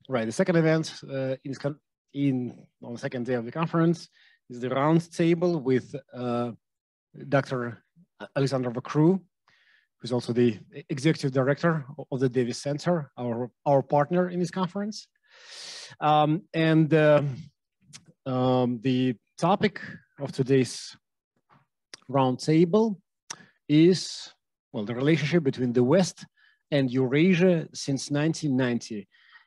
Right, the second event on the second day of the conference is the roundtable with Dr. Alexandra Vacroux, who's also the executive director of the Davis Center, our partner in this conference. The topic of today's roundtable is, well, the relationship between the West and Eurasia since 1990.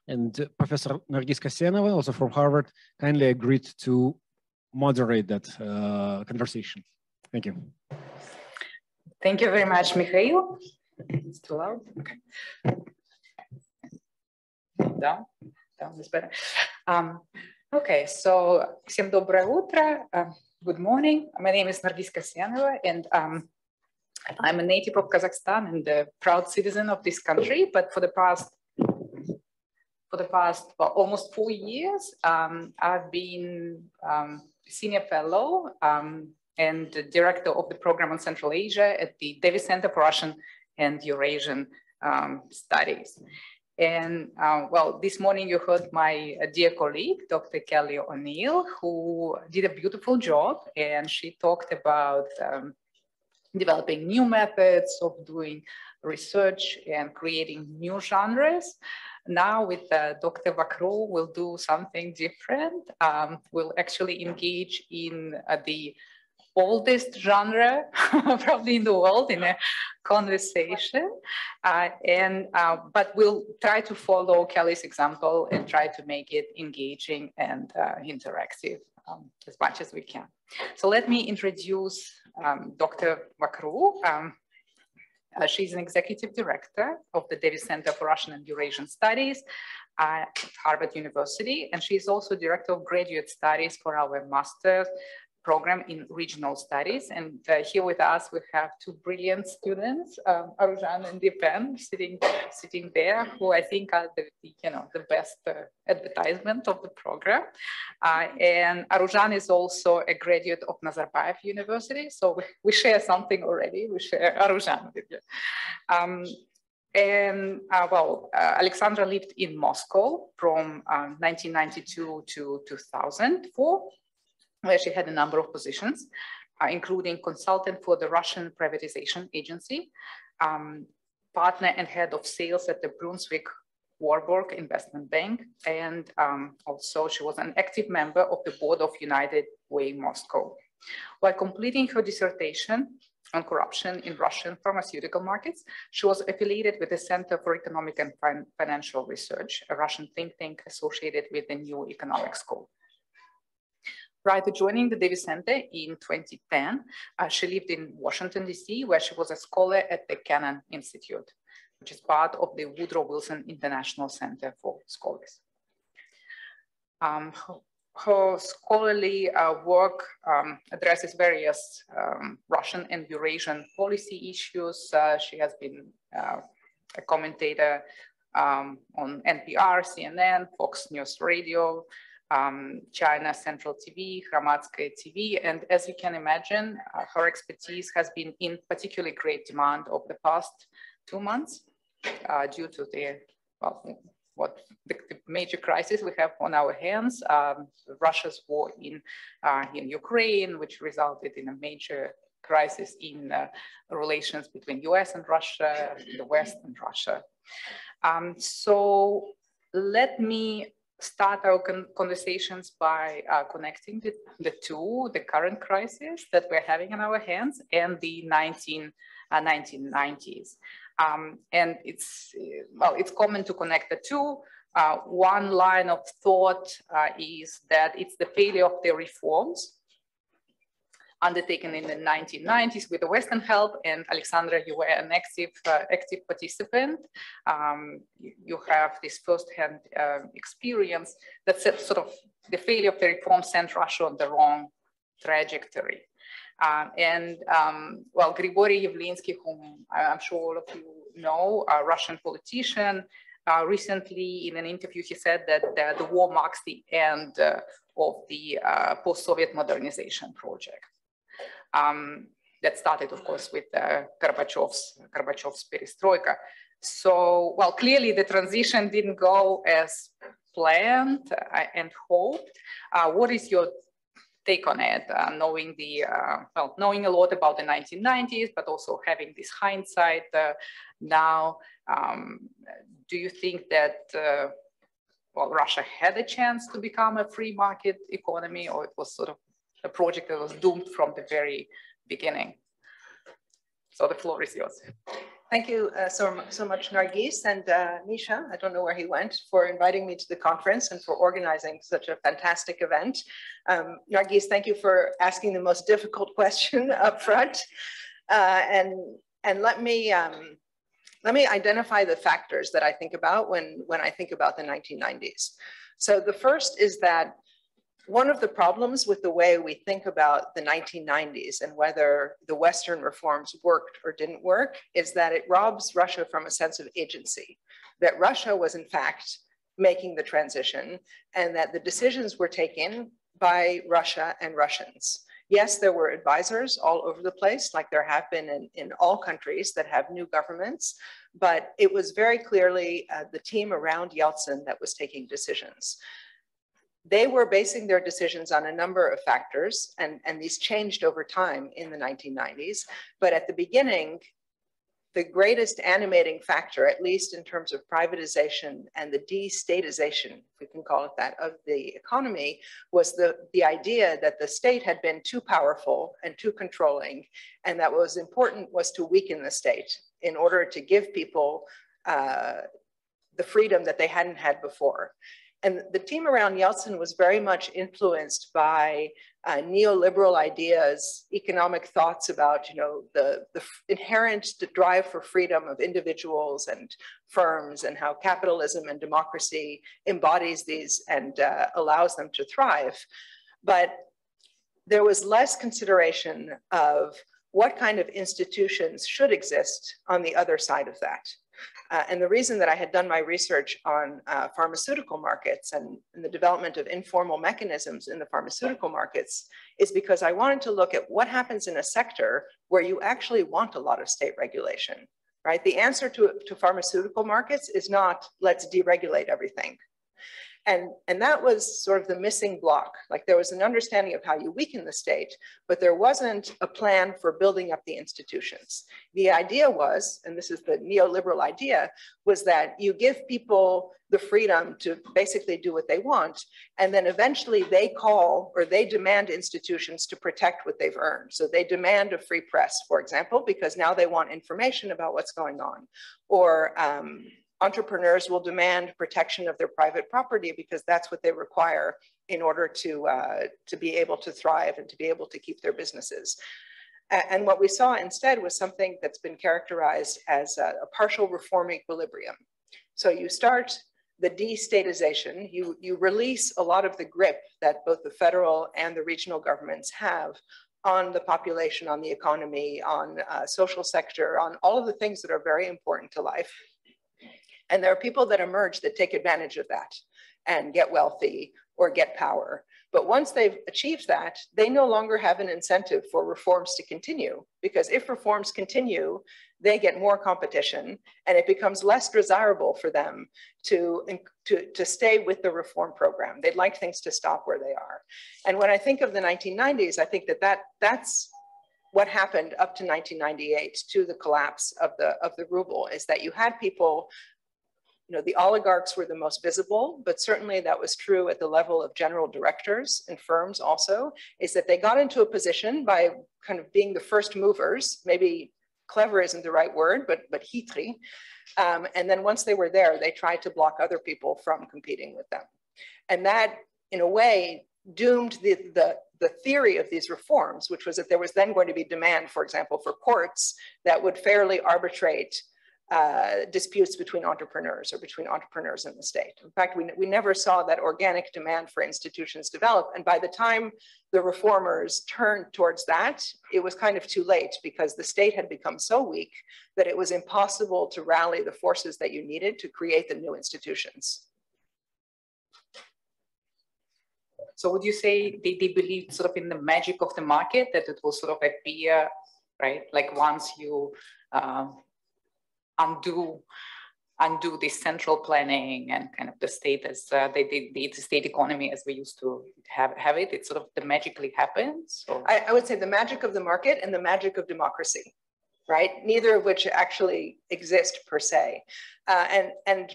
And Professor Nargis Kassenova, also from Harvard, kindly agreed to moderate that conversation. Thank you. Thank you very much, Mikhail. It's too loud. Okay. Down is better. Okay, so всем доброе утро. Good morning. My name is Nargis Kassenova, and I'm a native of Kazakhstan and a proud citizen of this country. But for the past well, almost 4 years, I've been senior fellow and the director of the program on Central Asia at the Davis Center for Russian and Eurasian Studies. And well, this morning you heard my dear colleague, Dr. Kelly O'Neill, who did a beautiful job, and she talked about developing new methods of doing research and creating new genres. Now with Dr. Vacroux, we'll do something different. We'll actually engage in the oldest genre probably in the world in a conversation, but we'll try to follow Kelly's example and try to make it engaging and interactive as much as we can. So let me introduce Dr. Vacroux. She's an executive director of the Davis Center for Russian and Eurasian Studies at Harvard University, and she's also director of graduate studies for our master's program in regional studies. And here with us, we have two brilliant students, Aruzhan and Dipen, sitting there, who I think are the best advertisement of the program. And Aruzhan is also a graduate of Nazarbayev University. So we share something already. We share Aruzhan with you. Alexandra lived in Moscow from 1992 to 2004. Where she had a number of positions, including consultant for the Russian privatization agency, partner and head of sales at the Brunswick Warburg Investment Bank, and also she was an active member of the board of United Way Moscow. While completing her dissertation on corruption in Russian pharmaceutical markets, she was affiliated with the Center for Economic and Financial Research, a Russian think tank associated with the New Economic School. Prior to joining the Davis Center in 2010, she lived in Washington, D.C., where she was a scholar at the Kennan Institute, which is part of the Woodrow Wilson International Center for Scholars. Her scholarly work addresses various Russian and Eurasian policy issues. She has been a commentator on NPR, CNN, Fox News Radio, China Central TV, Hromadskaya TV, and as you can imagine, her expertise has been in particularly great demand over the past 2 months due to the major crisis we have on our hands, Russia's war in Ukraine, which resulted in a major crisis in relations between US and Russia, the West and Russia. So let me start our conversations by connecting the two, the current crisis that we're having in our hands and the 1990s. And it's common to connect the two. One line of thought is that it's the failure of the reforms undertaken in the 1990s with the Western help, and Alexandra, you were an active participant. You have this firsthand experience that said sort of the failure of the reform sent Russia on the wrong trajectory. Well, Grigory Yavlinsky, whom I'm sure all of you know, a Russian politician, recently in an interview, he said that the war marks the end of the post-Soviet modernization project. That started, of course, with Gorbachev's perestroika. So, well, clearly the transition didn't go as planned and hoped. What is your take on it, knowing knowing a lot about the 1990s, but also having this hindsight now? Do you think that Russia had a chance to become a free market economy, or it was sort of a project that was doomed from the very beginning? So the floor is yours. Thank you so much, Nargis, and Misha, I don't know where he went, for inviting me to the conference and for organizing such a fantastic event. Nargis, thank you for asking the most difficult question up front. And let me identify the factors that I think about when I think about the 1990s. So the first is that one of the problems with the way we think about the 1990s and whether the Western reforms worked or didn't work is that it robs Russia from a sense of agency, that Russia was in fact making the transition and that the decisions were taken by Russia and Russians. Yes, there were advisors all over the place, like there have been in all countries that have new governments, but it was very clearly the team around Yeltsin that was taking decisions. They were basing their decisions on a number of factors, and these changed over time in the 1990s. But at the beginning, the greatest animating factor, at least in terms of privatization and the destatization, if we can call it that, of the economy, was the idea that the state had been too powerful and too controlling, and that what was important was to weaken the state in order to give people the freedom that they hadn't had before. And the team around Yeltsin was very much influenced by neoliberal ideas, economic thoughts about, the inherent drive for freedom of individuals and firms, and how capitalism and democracy embodies these and allows them to thrive. But there was less consideration of what kind of institutions should exist on the other side of that. And the reason that I had done my research on pharmaceutical markets and the development of informal mechanisms in the pharmaceutical markets is because I wanted to look at what happens in a sector where you actually want a lot of state regulation, right? The answer to pharmaceutical markets is not, let's deregulate everything. And that was sort of the missing block. Like there was an understanding of how you weaken the state, but there wasn't a plan for building up the institutions. The idea was, and this is the neoliberal idea, was that you give people the freedom to basically do what they want, and then eventually they call or they demand institutions to protect what they've earned. So they demand a free press, for example, because now they want information about what's going on. Or entrepreneurs will demand protection of their private property because that's what they require in order to be able to thrive and to be able to keep their businesses. And what we saw instead was something that's been characterized as a partial reform equilibrium. So you start the destatization, you release a lot of the grip that both the federal and the regional governments have on the population, on the economy, on social sector, on all of the things that are very important to life. And there are people that emerge that take advantage of that and get wealthy or get power. But once they've achieved that, they no longer have an incentive for reforms to continue, because if reforms continue, they get more competition and it becomes less desirable for them to stay with the reform program. They'd like things to stop where they are. And when I think of the 1990s, I think that's what happened up to 1998 to the collapse of the ruble, is that you had people, the oligarchs were the most visible, but certainly that was true at the level of general directors and firms also, is that they got into a position by kind of being the first movers, maybe clever isn't the right word, but hitri. And then once they were there, they tried to block other people from competing with them. And that, in a way, doomed the theory of these reforms, which was that there was then going to be demand, for example, for courts that would fairly arbitrate disputes between entrepreneurs or between entrepreneurs and the state. In fact, we never saw that organic demand for institutions develop. And by the time the reformers turned towards that, it was kind of too late, because the state had become so weak that it was impossible to rally the forces that you needed to create the new institutions. So would you say they believed sort of in the magic of the market, that it will sort of appear, right? Like once you undo undo this central planning and kind of the state as the state economy as we used to have it. It sort of magically happens. So. I would say the magic of the market and the magic of democracy, right? Neither of which actually exist per se. And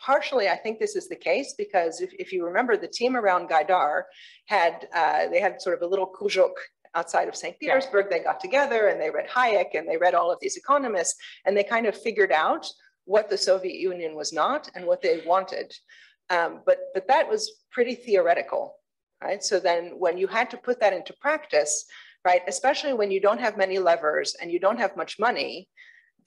partially, I think this is the case because if you remember, the team around Gaidar they had sort of a little kuzhok outside of St. Petersburg. They got together and they read Hayek and they read all of these economists, and they kind of figured out what the Soviet Union was not and what they wanted. But that was pretty theoretical, right? So then when you had to put that into practice, right, especially when you don't have many levers and you don't have much money,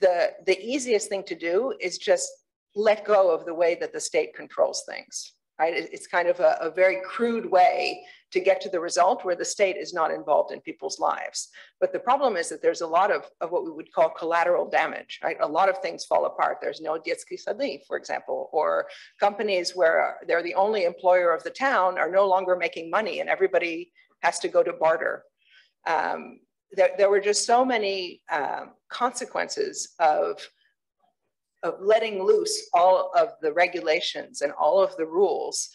the easiest thing to do is just let go of the way that the state controls things, right? It's kind of a very crude way to get to the result where the state is not involved in people's lives. But the problem is that there's a lot of what we would call collateral damage, right? A lot of things fall apart. There's no детские сады, for example, or companies where they're the only employer of the town are no longer making money and everybody has to go to barter. There were just so many consequences of letting loose all of the regulations and all of the rules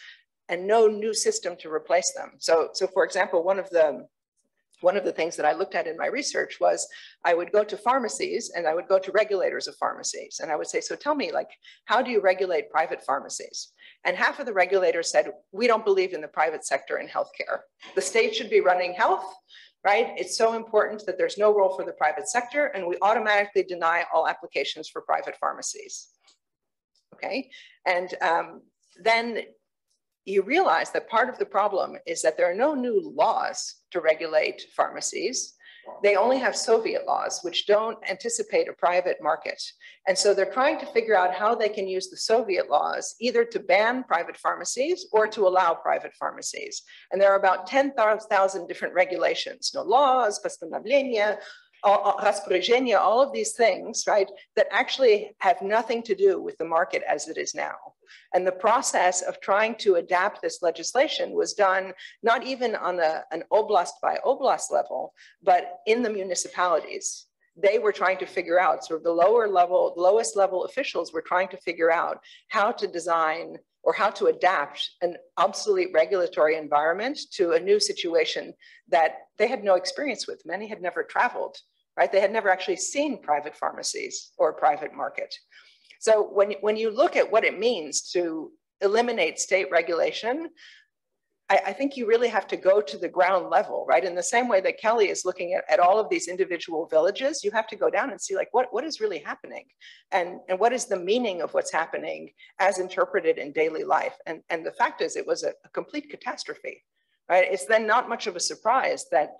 and no new system to replace them. So for example, one of the things that I looked at in my research was I would go to pharmacies and I would go to regulators of pharmacies. And I would say, so tell me, like, how do you regulate private pharmacies? And half of the regulators said, we don't believe in the private sector in healthcare. The state should be running health, right? It's so important that there's no role for the private sector, and we automatically deny all applications for private pharmacies. Okay, and then you realize that part of the problem is that there are no new laws to regulate pharmacies. They only have Soviet laws, which don't anticipate a private market. And so they're trying to figure out how they can use the Soviet laws either to ban private pharmacies or to allow private pharmacies. And there are about 10,000 different regulations, laws, постановления, распоряжения, all of these things, right, that actually have nothing to do with the market as it is now. And the process of trying to adapt this legislation was done not even on an oblast by oblast level, but in the municipalities. They were trying to figure out, sort of the lowest level officials were trying to figure out how to design or how to adapt an obsolete regulatory environment to a new situation that they had no experience with. Many had never traveled, right? They had never actually seen private pharmacies or a private market. So when you look at what it means to eliminate state regulation, I think you really have to go to the ground level, right? In the same way that Kelly is looking at all of these individual villages, you have to go down and see, like, what is really happening? And what is the meaning of what's happening as interpreted in daily life? And the fact is, it was a complete catastrophe, right? It's then not much of a surprise that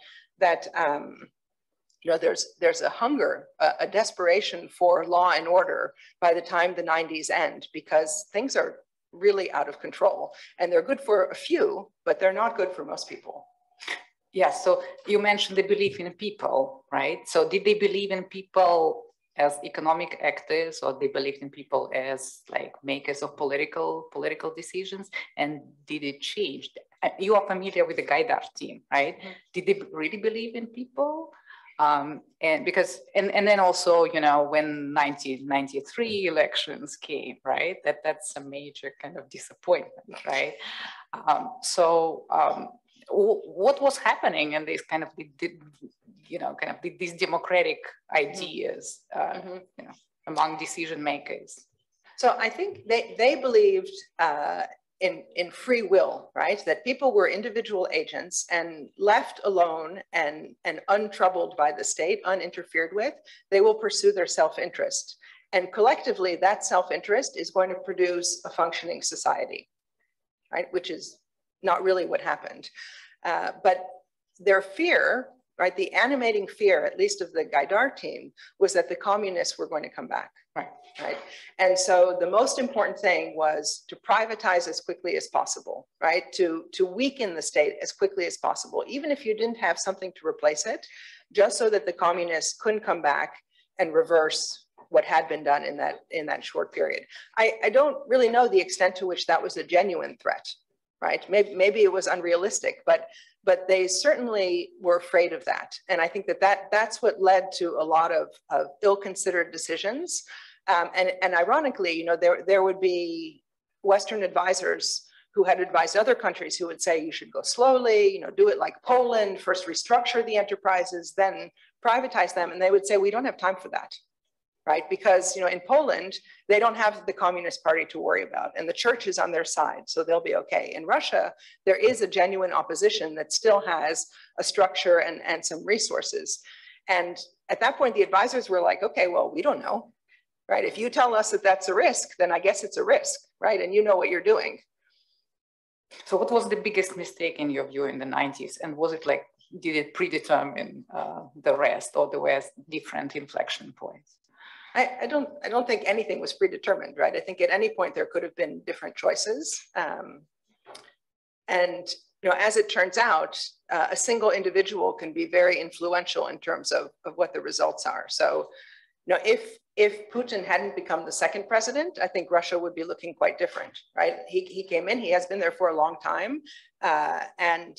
there's a hunger, a desperation for law and order by the time the 90s end, because things are really out of control. And they're good for a few, but they're not good for most people. Yeah, so you mentioned the belief in people, right? So did they believe in people as economic actors, or they believed in people as like makers of political decisions? And did it change? You are familiar with the Gaidar team, right? Mm-hmm. Did they really believe in people? And then also, when 1993 elections came, right? That's a major kind of disappointment, right? What was happening in these kind of these democratic ideas, among decision makers? So I think they believed in free will, right? That people were individual agents and left alone and untroubled by the state, uninterfered with, they will pursue their self-interest. And collectively, that self-interest is going to produce a functioning society, right? Which is not really what happened. But their fear, right? The animating fear, at least of the Gaidar team, was that the communists were going to come back. Right. And so the most important thing was to privatize as quickly as possible, right? To weaken the state as quickly as possible, even if you didn't have something to replace it, just so that the communists couldn't come back and reverse what had been done in that short period. I don't really know the extent to which that was a genuine threat, right? Maybe it was unrealistic, but they certainly were afraid of that. And I think that's what led to a lot of ill-considered decisions. And ironically, you know, there would be Western advisors who had advised other countries who would say you should go slowly, you know, do it like Poland, first restructure the enterprises, then privatize them. And they would say, we don't have time for that, right? Because, you know, in Poland, they don't have the Communist Party to worry about, and the church is on their side, so they'll be okay. In Russia, there is a genuine opposition that still has a structure and some resources. And at that point, the advisors were like, okay, well, we don't know, right? If you tell us that that's a risk, then I guess it's a risk, right? And you know what you're doing. So what was the biggest mistake in your view in the 90s? And was it like, did it predetermine the rest, or there were different inflection points? I don't think anything was predetermined, right? I think at any point there could have been different choices. And you know, as it turns out, a single individual can be very influential in terms of what the results are. So, you know, if Putin hadn't become the second president, I think Russia would be looking quite different, right? He came in, he has been there for a long time, and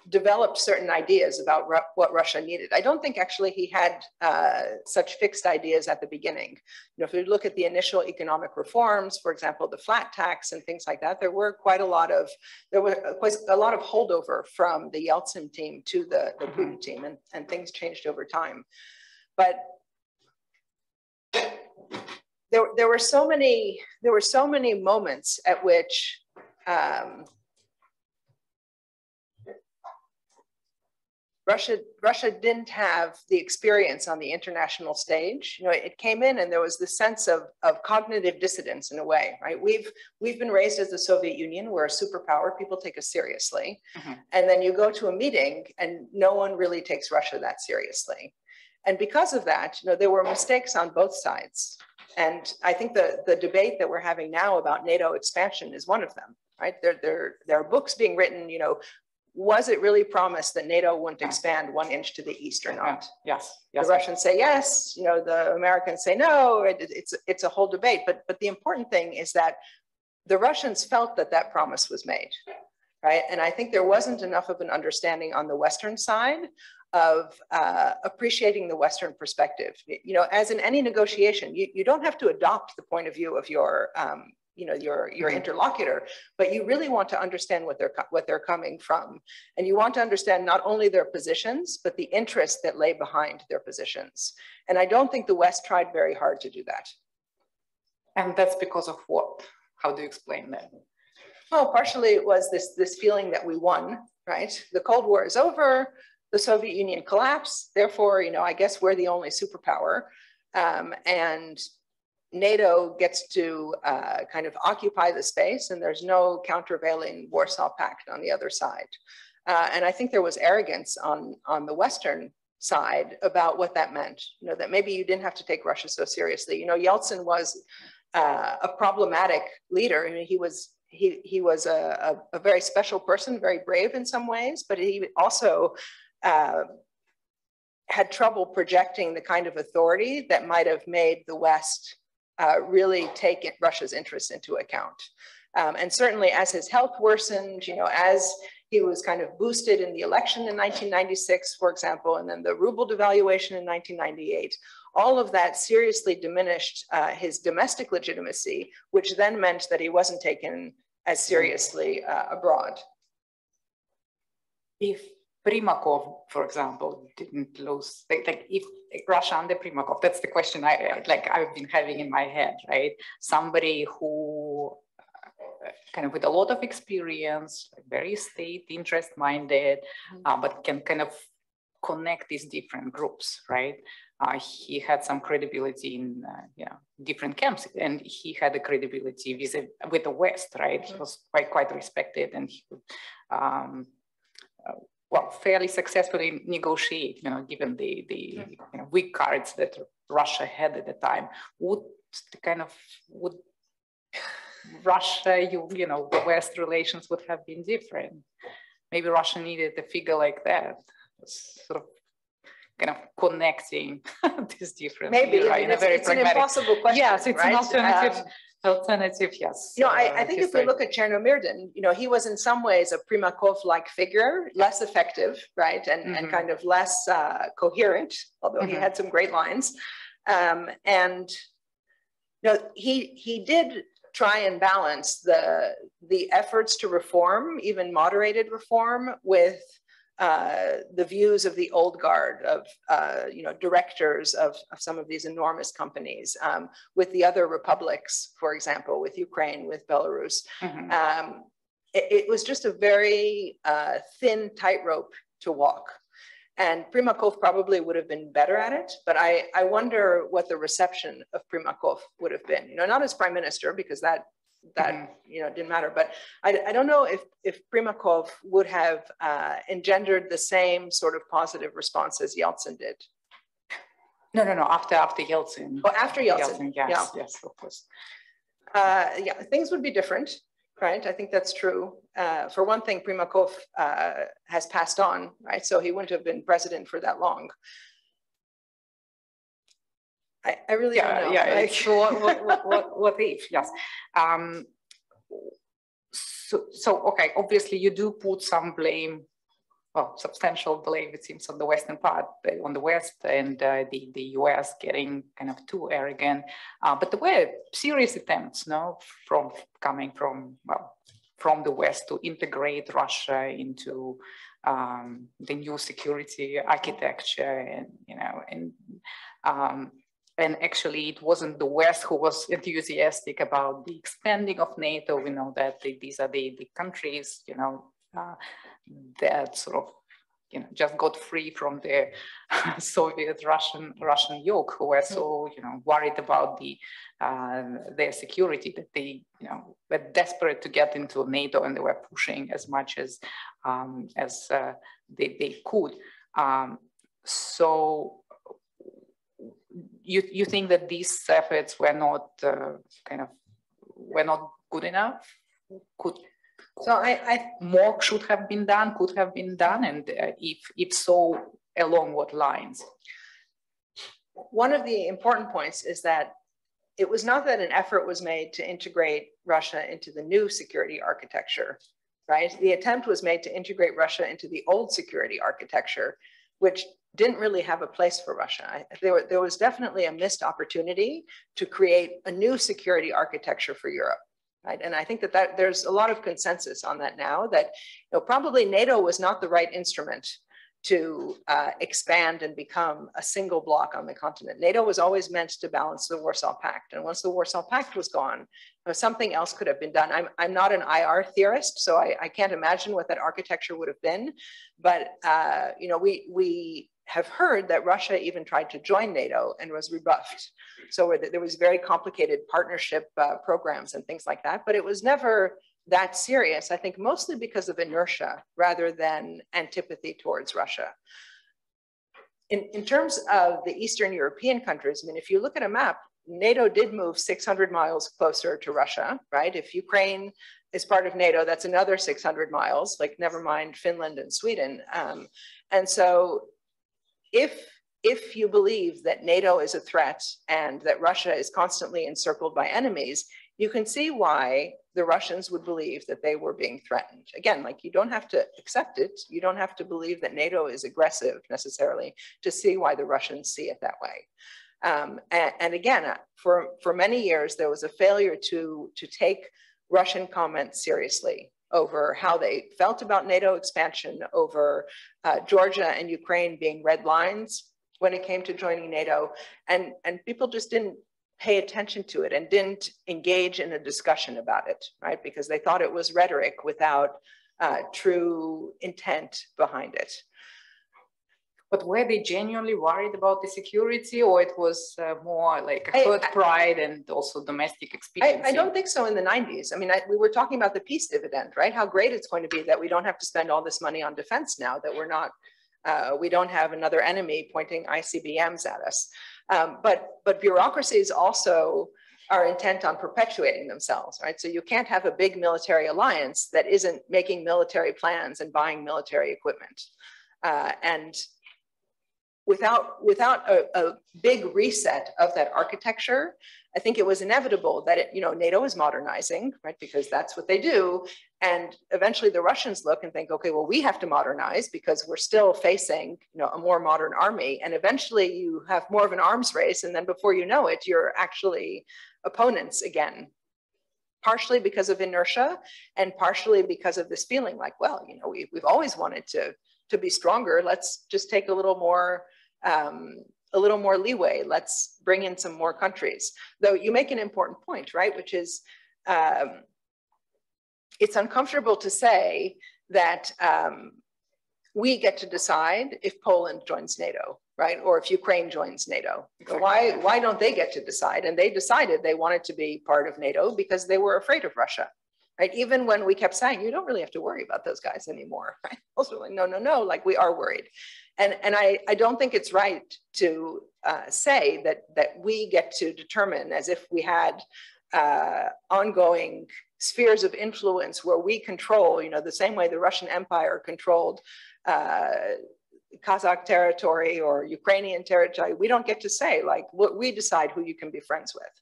developed certain ideas about what Russia needed. I don't think actually he had such fixed ideas at the beginning. You know, if you look at the initial economic reforms, for example, the flat tax and things like that, there was quite a lot of holdover from the Yeltsin team to the Putin team, and things changed over time. But there were so many moments at which Russia didn't have the experience on the international stage. You know, it came in and there was this sense of cognitive dissonance in a way, right? We've been raised as the Soviet Union. We're a superpower. People take us seriously. And then you go to a meeting and no one really takes Russia that seriously. And because of that, you know, there were mistakes on both sides. And I think the debate that we're having now about NATO expansion is one of them, right? There are books being written, you know, was it really promised that NATO wouldn't expand 1 inch to the east or not? Yes. The Russians say yes, you know, the Americans say no. It's a whole debate. But the important thing is that the Russians felt that that promise was made, right? And I think there wasn't enough of an understanding on the Western side of appreciating the Western perspective. You know, as in any negotiation, you don't have to adopt the point of view of your you know, your interlocutor, but you really want to understand what they're coming from. And you want to understand not only their positions, but the interests that lay behind their positions. And I don't think the West tried very hard to do that. And that's because of what? How do you explain that? Well, partially it was this feeling that we won, right? The Cold War is over, the Soviet Union collapsed, therefore, you know, I guess we're the only superpower. And NATO gets to kind of occupy the space, and there's no countervailing Warsaw Pact on the other side. And I think there was arrogance on the Western side about what that meant, you know, that maybe you didn't have to take Russia so seriously. You know, Yeltsin was a problematic leader. I mean, he was a very special person, very brave in some ways, but he also had trouble projecting the kind of authority that might have made the West really take Russia's interests into account. And certainly as his health worsened, you know, as he was kind of boosted in the election in 1996, for example, and then the ruble devaluation in 1998, all of that seriously diminished his domestic legitimacy, which then meant that he wasn't taken as seriously abroad. If Primakov, for example, didn't lose, like if Russia under Primakov, that's the question I've been having in my head, right? Somebody who kind of with a lot of experience, very state interest minded, but can kind of connect these different groups, right? He had some credibility in different camps, and he had a credibility with the West, right? He was quite respected, and he could, well, fairly successfully negotiate, you know, given the you know, weak cards that Russia had at the time. Would Russia, you know, the West relations would have been different? Maybe Russia needed a figure like that, sort of kind of connecting these different. Maybe, right, I mean, it's an impossible question. Yes, it's right? an alternative, yes. You know, I think if we look at Chernomyrdin, you know, he was in some ways a Primakov-like figure, less effective, right? And kind of less coherent, although he had some great lines. And No, he did try and balance the efforts to reform, even moderated reform, with the views of the old guard of directors of some of these enormous companies, with the other republics, for example, with Ukraine, with Belarus. Mm-hmm. It was just a very thin tightrope to walk. And Primakov probably would have been better at it, but I wonder what the reception of Primakov would have been. Not as prime minister, because that didn't matter. But I don't know if Primakov would have engendered the same sort of positive response as Yeltsin did. No. After Yeltsin. Oh, after Yeltsin. Yes, of course. Yeah, things would be different. Right, I think that's true. For one thing, Primakov has passed on, right? So he wouldn't have been president for that long. I really don't know. Yeah. What if? Yes. So okay. Obviously, you do put some blame, well, substantial blame, it seems, on the Western part, on the West, and the US getting kind of too arrogant. But there were serious attempts, coming from the West to integrate Russia into the new security architecture, and actually it wasn't the West who was enthusiastic about the expanding of NATO. We know that these are the countries, that sort of, just got free from the Soviet Russian yoke, who were so, worried about their security that they, were desperate to get into NATO, and they were pushing as much as they could. So you think that these efforts were not were not good enough? So more should have been done, could have been done, and if so, along what lines? One of the important points is that it was not that an effort was made to integrate Russia into the new security architecture, right? The attempt was made to integrate Russia into the old security architecture, which didn't really have a place for Russia. There was definitely a missed opportunity to create a new security architecture for Europe. Right? And I think that there's a lot of consensus on that now, that probably NATO was not the right instrument to expand and become a single bloc on the continent. NATO was always meant to balance the Warsaw Pact. And once the Warsaw Pact was gone, something else could have been done. I'm not an IR theorist, so I can't imagine what that architecture would have been. But we have heard that Russia even tried to join NATO and was rebuffed. So there was very complicated partnership programs and things like that, but it was never that serious, I think mostly because of inertia rather than antipathy towards Russia. In terms of the Eastern European countries, I mean, if you look at a map, NATO did move 600 miles closer to Russia, right? If Ukraine is part of NATO, that's another 600 miles, like never mind Finland and Sweden. And so if you believe that NATO is a threat and that Russia is constantly encircled by enemies, you can see why the Russians would believe that they were being threatened. Again, like, you don't have to accept it. You don't have to believe that NATO is aggressive necessarily to see why the Russians see it that way. And again, for many years, there was a failure to take Russian comments seriously over how they felt about NATO expansion, over Georgia and Ukraine being red lines when it came to joining NATO. And people just didn't pay attention to it and didn't engage in a discussion about it, right? Because they thought it was rhetoric without true intent behind it. But were they genuinely worried about the security, or it was more like a hurt pride and also domestic experience? I don't think so in the 90s. I mean, we were talking about the peace dividend, right? How great it's going to be that we don't have to spend all this money on defense now, that we don't have another enemy pointing ICBMs at us. But bureaucracies also are intent on perpetuating themselves, right? So you can't have a big military alliance that isn't making military plans and buying military equipment. And without a big reset of that architecture, I think it was inevitable that NATO is modernizing, right? Because that's what they do. And eventually the Russians look and think, okay, well, we have to modernize because we're still facing, a more modern army. And eventually you have more of an arms race. And then before you know it, you're actually opponents again, partially because of inertia and partially because of this feeling like, well, we've always wanted to be stronger. Let's just take a little more leeway. Let's bring in some more countries. Though you make an important point, right? Which is, it's uncomfortable to say that we get to decide if Poland joins NATO, right? Or if Ukraine joins NATO. Exactly. Why don't they get to decide? And they decided they wanted to be part of NATO because they were afraid of Russia, right? Even when we kept saying, you don't really have to worry about those guys anymore, right? Also like, no, like we are worried. And I don't think it's right to say that we get to determine as if we had ongoing spheres of influence where we control, the same way the Russian Empire controlled Kazakh territory or Ukrainian territory. We don't get to say, like, we decide who you can be friends with.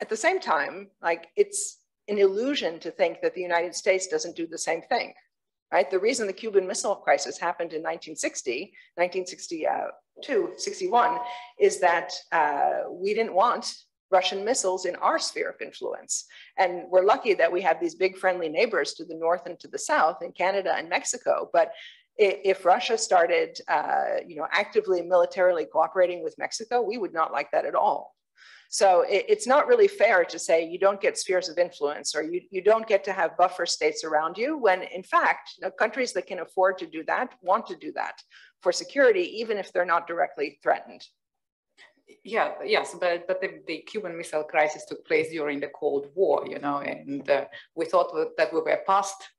At the same time, like, it's an illusion to think that the United States doesn't do the same thing, right? The reason the Cuban Missile Crisis happened in 1962, 61, is that we didn't want Russian missiles in our sphere of influence. And we're lucky that we have these big friendly neighbors to the north and to the south in Canada and Mexico. But if Russia started, actively militarily cooperating with Mexico, we would not like that at all. So it's not really fair to say you don't get spheres of influence or you don't get to have buffer states around you when, in fact, countries that can afford to do that want to do that for security, even if they're not directly threatened. Yeah, yes, but the Cuban Missile Crisis took place during the Cold War, and we thought that we were past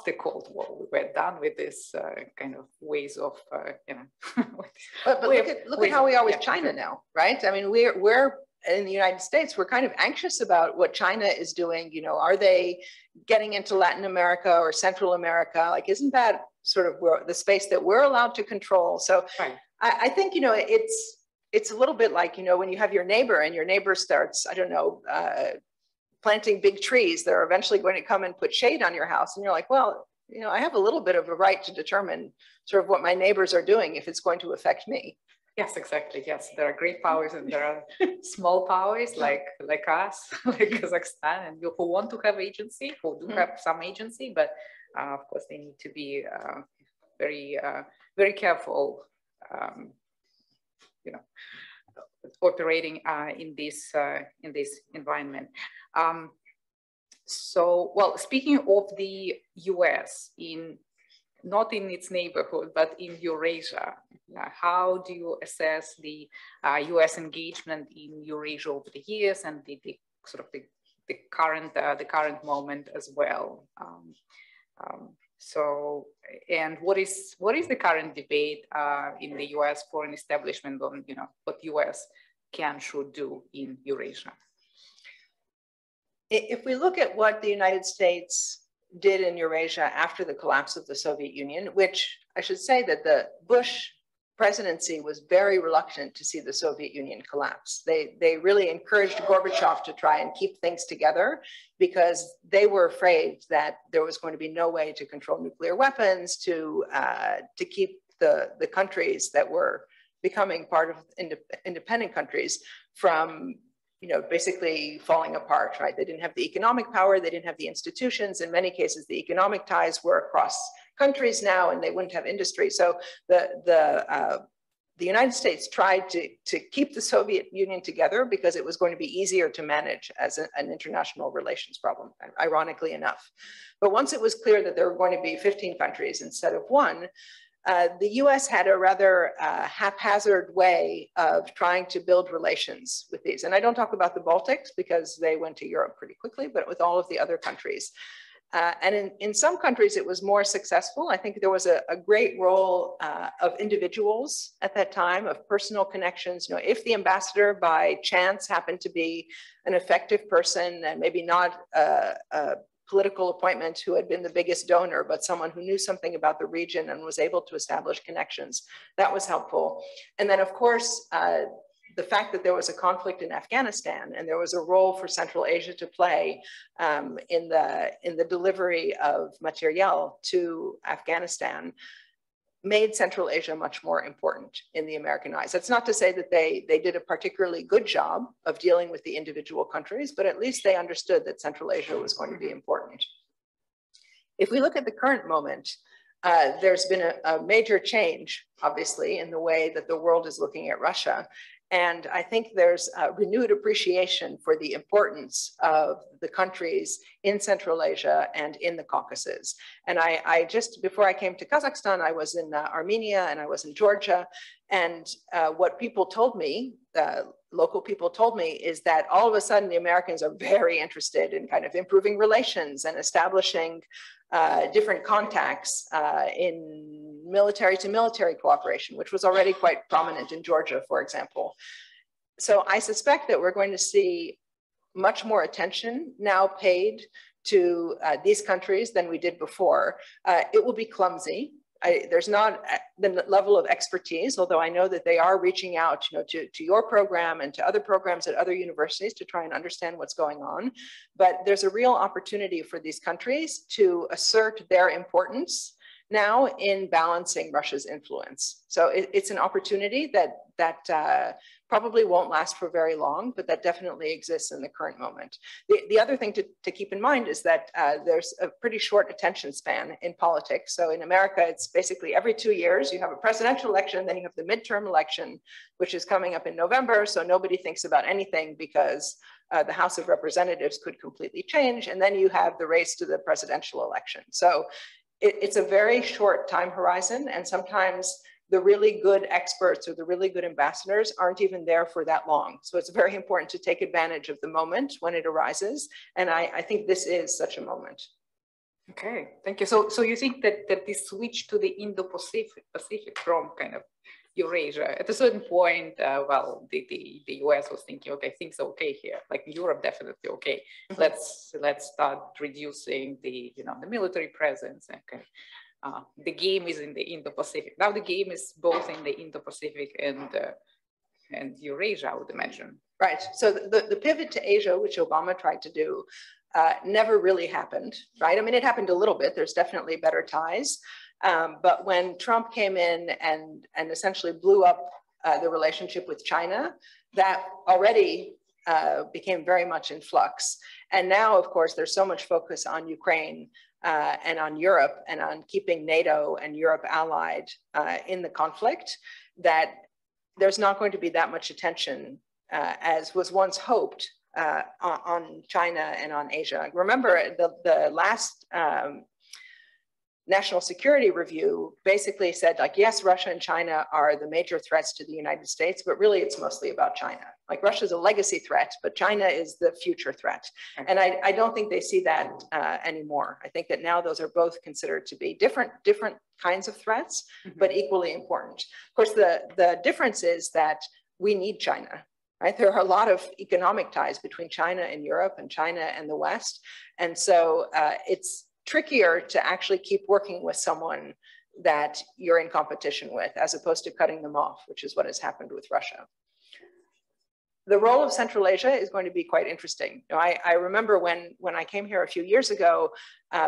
the Cold War. We were done with this kind of ways of, But look at how we are with China now, right? I mean, we're in the United States, we're kind of anxious about what China is doing. Are they getting into Latin America or Central America? Like, isn't that sort of the space that we're allowed to control? So right. I think, it's a little bit like, when you have your neighbor and your neighbor starts, I don't know, planting big trees, they're eventually going to come and put shade on your house. And you're like, well, I have a little bit of a right to determine sort of what my neighbors are doing if it's going to affect me. Yes, exactly. Yes, there are great powers and there are small powers like us, like Kazakhstan, and who want to have agency, who do have some agency, but of course they need to be very, very careful, operating in this environment. So, well, speaking of the U.S. not in its neighborhood, but in Eurasia, how do you assess the U.S. engagement in Eurasia over the years and the current moment as well? So, and what is the current debate in the U.S. foreign establishment on what U.S. should do in Eurasia? If we look at what the United States did in Eurasia after the collapse of the Soviet Union, which I should say that the Bush presidency was very reluctant to see the Soviet Union collapse. They really encouraged Gorbachev to try and keep things together because they were afraid that there was going to be no way to control nuclear weapons, to keep the countries that were becoming part of independent countries from basically falling apart, right? They didn't have the economic power, they didn't have the institutions. In many cases, the economic ties were across countries now, and they wouldn't have industry. So the United States tried to keep the Soviet Union together because it was going to be easier to manage as an international relations problem, ironically enough. But once it was clear that there were going to be 15 countries instead of one, the US had a rather haphazard way of trying to build relations with these. And I don't talk about the Baltics because they went to Europe pretty quickly, but with all of the other countries. And in some countries, it was more successful. I think there was a great role of individuals at that time, of personal connections. If the ambassador by chance happened to be an effective person and maybe not a political appointment who had been the biggest donor, but someone who knew something about the region and was able to establish connections, that was helpful. And then, of course, the fact that there was a conflict in Afghanistan and there was a role for Central Asia to play in the delivery of materiel to Afghanistan made Central Asia much more important in the American eyes. That's not to say that they did a particularly good job of dealing with the individual countries, but at least they understood that Central Asia was going to be important. If we look at the current moment, there's been a major change, obviously, in the way that the world is looking at Russia. And I think there's a renewed appreciation for the importance of the countries in Central Asia and in the Caucasus. And I just, before I came to Kazakhstan, I was in Armenia and I was in Georgia. And what people told me, local people told me, is that all of a sudden the Americans are very interested in kind of improving relations and establishing different contacts in military to military cooperation, which was already quite prominent in Georgia, for example. So I suspect that we're going to see much more attention now paid to these countries than we did before. It will be clumsy. There's not the level of expertise, although I know that they are reaching out, to your program and to other programs at other universities to try and understand what's going on. But there's a real opportunity for these countries to assert their importance now in balancing Russia's influence. So it's an opportunity that probably won't last for very long, but that definitely exists in the current moment. The other thing to keep in mind is that there's a pretty short attention span in politics. So in America, it's basically every 2 years, you have a presidential election, then you have the midterm election, which is coming up in November. So nobody thinks about anything because the House of Representatives could completely change. And then you have the race to the presidential election. So it's a very short time horizon, and sometimes the really good experts or the really good ambassadors aren't even there for that long. So it's very important to take advantage of the moment when it arises. And I think this is such a moment. Okay, thank you. So you think that this switch to the Indo-Pacific from kind of Eurasia, at a certain point, well, the US was thinking, okay, things are okay here. Like Europe, definitely okay. Mm-hmm. Let's start reducing the military presence. Okay, the game is in the Indo-Pacific. Now the game is both in the Indo-Pacific and Eurasia, I would imagine. Right. So the pivot to Asia, which Obama tried to do, never really happened. Right. I mean, it happened a little bit. There's definitely better ties. But when Trump came in and essentially blew up the relationship with China, that already became very much in flux. And now, of course, there's so much focus on Ukraine and on Europe and on keeping NATO and Europe allied in the conflict that there's not going to be that much attention as was once hoped on China and on Asia. Remember, the last National Security Review basically said, like, yes, Russia and China are the major threats to the United States, but really it's mostly about China. Like, Russia's a legacy threat, but China is the future threat. And I don't think they see that anymore. I think that now those are both considered to be different kinds of threats, but equally important. Of course, the difference is that we need China. Right? There are a lot of economic ties between China and Europe and China and the West. And so it's trickier to actually keep working with someone that you're in competition with, as opposed to cutting them off, which is what has happened with Russia. The role of Central Asia is going to be quite interesting. I remember when I came here a few years ago,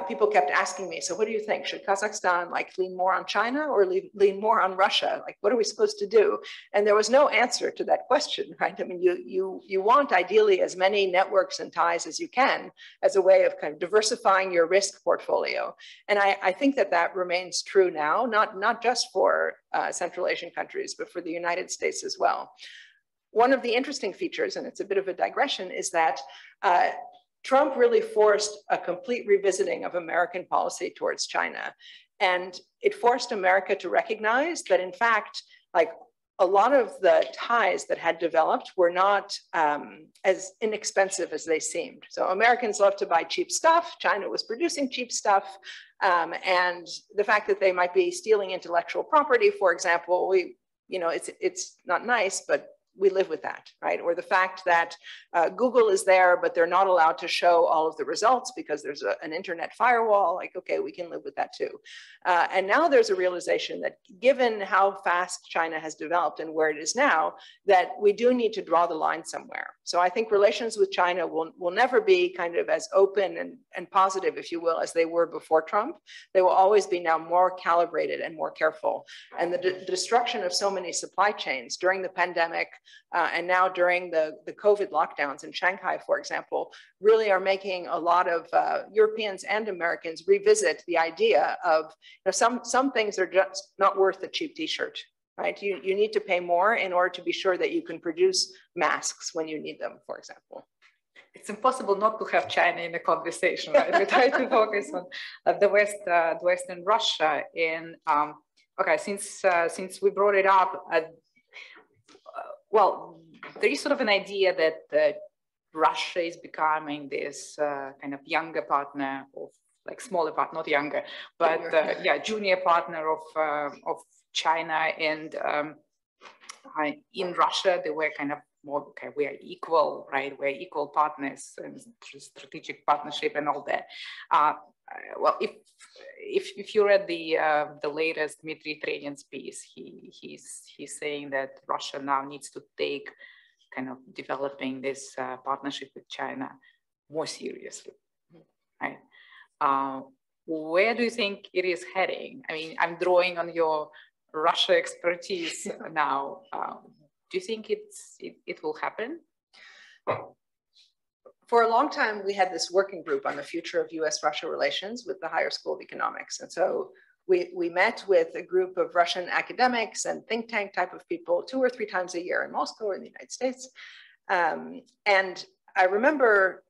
people kept asking me, so what do you think? Should Kazakhstan lean more on China or lean more on Russia? Like, what are we supposed to do? And there was no answer to that question, right? I mean, you want ideally as many networks and ties as you can as a way of kind of diversifying your risk portfolio. And I think that remains true now, not just for Central Asian countries, but for the United States as well. One of the interesting features, and it's a bit of a digression, is that Trump really forced a complete revisiting of American policy towards China. And it forced America to recognize that, in fact, like, a lot of the ties that had developed were not as inexpensive as they seemed. So Americans love to buy cheap stuff. China was producing cheap stuff. And the fact that they might be stealing intellectual property, for example, it's not nice, but we live with that, right? Or the fact that Google is there, but they're not allowed to show all of the results because there's an internet firewall. Like, okay, we can live with that too. And now there's a realization that given how fast China has developed and where it is now, that we do need to draw the line somewhere. So I think relations with China will never be kind of as open and positive, if you will, as they were before Trump. They will always be now more calibrated and more careful. And the destruction of so many supply chains during the pandemic and now during the COVID lockdowns in Shanghai, for example, really are making a lot of Europeans and Americans revisit the idea of, some things are just not worth a cheap t-shirt, right? You need to pay more in order to be sure that you can produce masks when you need them, for example. It's impossible not to have China in the conversation, right? We try to focus on the West and Russia. And okay, since we brought it up, well, there is sort of an idea that Russia is becoming this kind of younger partner of, like, smaller partner, not younger, but yeah, junior partner of China. And in Russia, they were kind of more, okay, we are equal, right? We're equal partners and strategic partnership and all that. Well, if you read the latest Dmitry Trenin's piece, he's saying that Russia now needs to take kind of developing this partnership with China more seriously, right? Where do you think it is heading? I mean, I'm drawing on your Russia expertise now. Do you think it will happen? For a long time, we had this working group on the future of US-Russia relations with the Higher School of Economics. And so we met with a group of Russian academics and think tank type of people 2 or 3 times a year in Moscow or in the United States. And I remember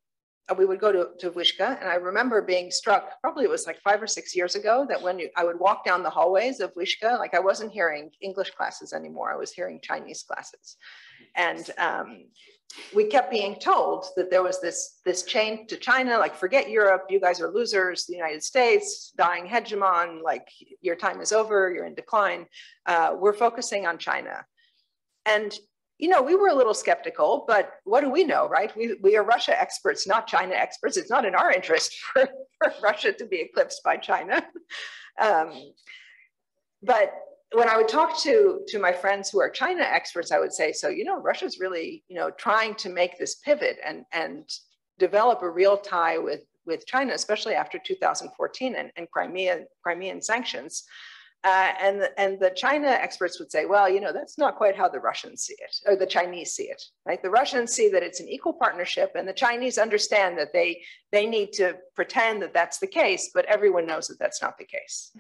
we would go to Vyshka, and I remember being struck, probably it was like 5 or 6 years ago, that when I would walk down the hallways of Vyshka, like I wasn't hearing English classes anymore, I was hearing Chinese classes. And we kept being told that there was this chain to China, like, forget Europe, you guys are losers, the United States, dying hegemon, like, your time is over, you're in decline. We're focusing on China. And we were a little skeptical, but what do we know, right? We are Russia experts, not China experts. It's not in our interest for Russia to be eclipsed by China. But when I would talk to my friends who are China experts, I would say, so, Russia's really, trying to make this pivot and develop a real tie with China, especially after 2014 and Crimean sanctions. And the China experts would say, well, that's not quite how the Russians see it, or the Chinese see it, right? The Russians see that it's an equal partnership, and the Chinese understand that they need to pretend that that's the case, but everyone knows that that's not the case.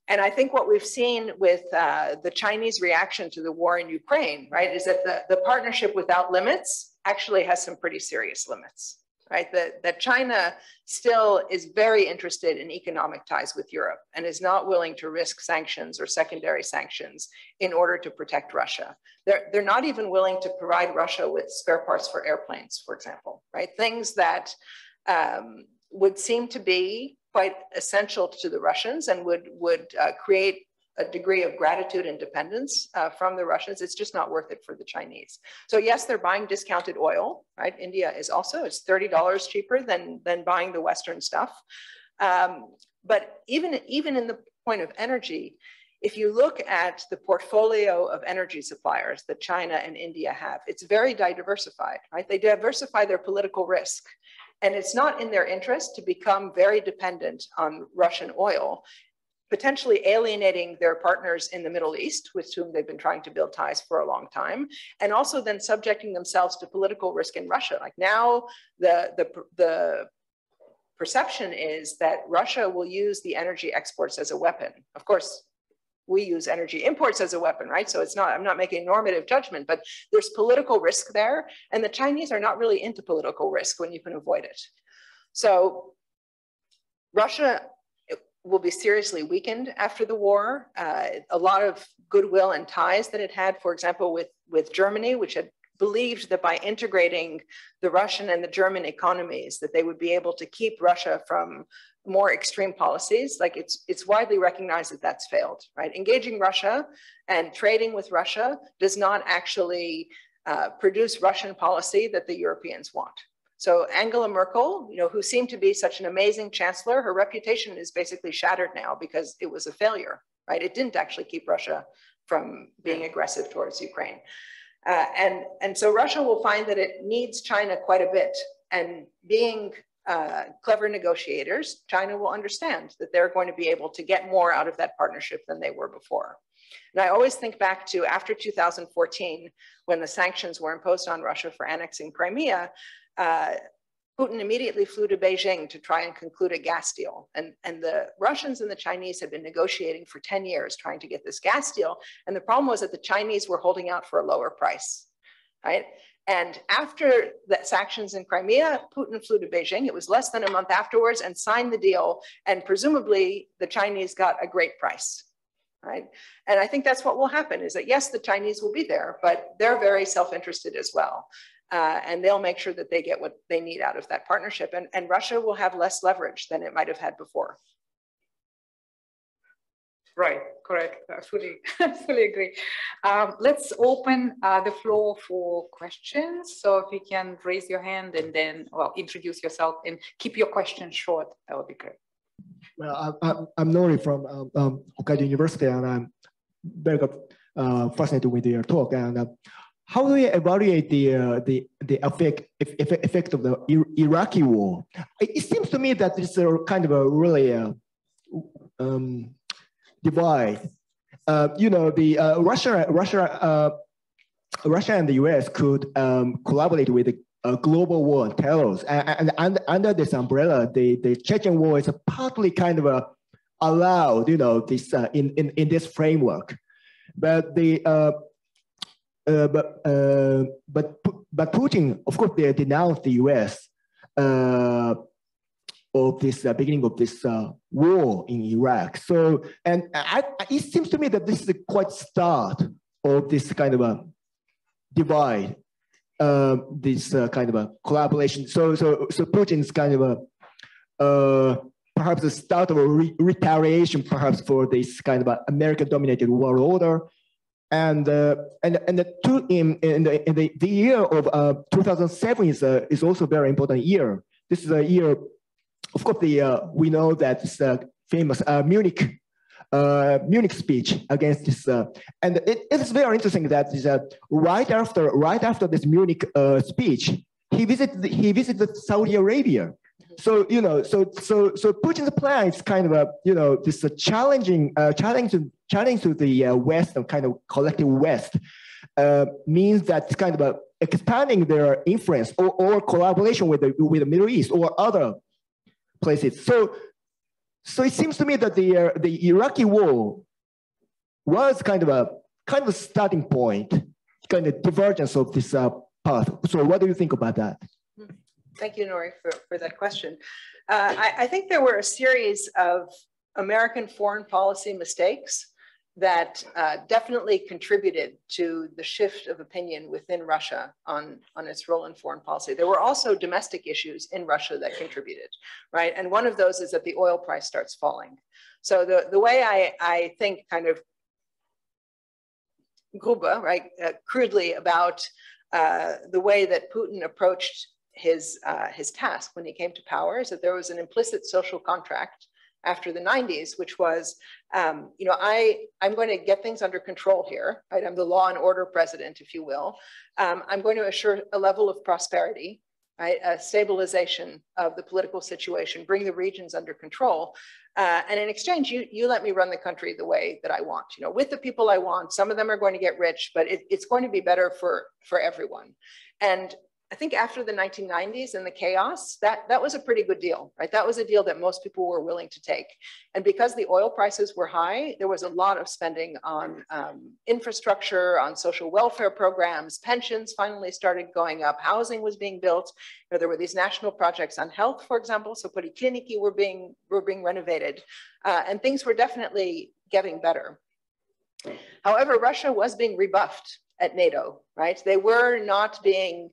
And I think what we've seen with the Chinese reaction to the war in Ukraine, right, is that the partnership without limits actually has some pretty serious limits. Right, that China still is very interested in economic ties with Europe and is not willing to risk sanctions or secondary sanctions in order to protect Russia. They're not even willing to provide Russia with spare parts for airplanes, for example, right? Things that would seem to be quite essential to the Russians and would create a degree of gratitude and dependence from the Russians. It's just not worth it for the Chinese. So yes, they're buying discounted oil, right? India is also, it's $30 cheaper than buying the Western stuff. But even in the point of energy, if you look at the portfolio of energy suppliers that China and India have, it's very diversified, right? They diversify their political risk. And it's not in their interest to become very dependent on Russian oil, potentially alienating their partners in the Middle East, with whom they've been trying to build ties for a long time, and also then subjecting themselves to political risk in Russia. Like now, the perception is that Russia will use the energy exports as a weapon. Of course, we use energy imports as a weapon, right? So it's not, I'm not making normative judgment, but there's political risk there, and the Chinese are not really into political risk when you can avoid it. So Russia will be seriously weakened after the war. A lot of goodwill and ties that it had, for example, with Germany, which had believed that by integrating the Russian and the German economies, that they would be able to keep Russia from more extreme policies. Like it's widely recognized that that's failed, right? Engaging Russia and trading with Russia does not actually produce Russian policy that the Europeans want. So Angela Merkel, who seemed to be such an amazing chancellor, her reputation is basically shattered now because it was a failure, right? It didn't actually keep Russia from being aggressive towards Ukraine. And so Russia will find that it needs China quite a bit. And being clever negotiators, China will understand that they're going to be able to get more out of that partnership than they were before. And I always think back to after 2014, when the sanctions were imposed on Russia for annexing Crimea, Putin immediately flew to Beijing to try and conclude a gas deal. And the Russians and the Chinese had been negotiating for 10 years trying to get this gas deal. And the problem was that the Chinese were holding out for a lower price, right? And after the sanctions in Crimea, Putin flew to Beijing. It was less than a month afterwards and signed the deal. And presumably the Chinese got a great price, right? And I think that's what will happen is that yes, the Chinese will be there, but they're very self-interested as well. And they'll make sure that they get what they need out of that partnership. And Russia will have less leverage than it might have had before. Right, correct. I fully agree. Let's open the floor for questions. So if you can raise your hand and then, well, introduce yourself and keep your questions short, that would be great. Well, I'm Nori from Hokkaido University, and I'm very fascinated with your talk. And how do we evaluate the effect of the Iraqi war? It seems to me that it's a kind of a really divide. Russia and the US could collaborate with a global war on terror, and under this umbrella, the Chechen war is partly kind of allowed, this in this framework, but but Putin, of course, they denounced the US of this beginning of this war in Iraq. So, and it seems to me that this is the quite start of this kind of a divide, this kind of a collaboration. So Putin's kind of a perhaps the start of a retaliation, perhaps for this kind of American-dominated world order. And the year of 2007 is also a very important year. This is a year, of course, we know that this famous Munich speech against this, and it is very interesting that right after this Munich speech, he visited Saudi Arabia. So so Putin's plan is kind of this challenge to the West and kind of collective West means that it's kind of expanding their influence or collaboration with the Middle East or other places. So it seems to me that the Iraqi war was kind of a starting point, kind of divergence of this path. So what do you think about that? Thank you, Nori, for that question. I think there were a series of American foreign policy mistakes that definitely contributed to the shift of opinion within Russia on its role in foreign policy. There were also domestic issues in Russia that contributed, right? And one of those is that the oil price starts falling. So the way I think kind of gruber, right, crudely about the way that Putin approached his task when he came to power is that there was an implicit social contract after the 90s, which was, I'm going to get things under control here, right? I'm the law and order president, if you will. I'm going to assure a level of prosperity, right? A stabilization of the political situation, bring the regions under control. And in exchange, you let me run the country the way that I want, with the people I want. Some of them are going to get rich, but it's going to be better for everyone. And I think after the 1990s and the chaos, that was a pretty good deal, right? That was a deal that most people were willing to take. And because the oil prices were high, there was a lot of spending on infrastructure, on social welfare programs, pensions finally started going up, housing was being built. There were these national projects on health, for example, so polikliniki were being renovated, and things were definitely getting better. However, Russia was being rebuffed at NATO, right? They were not being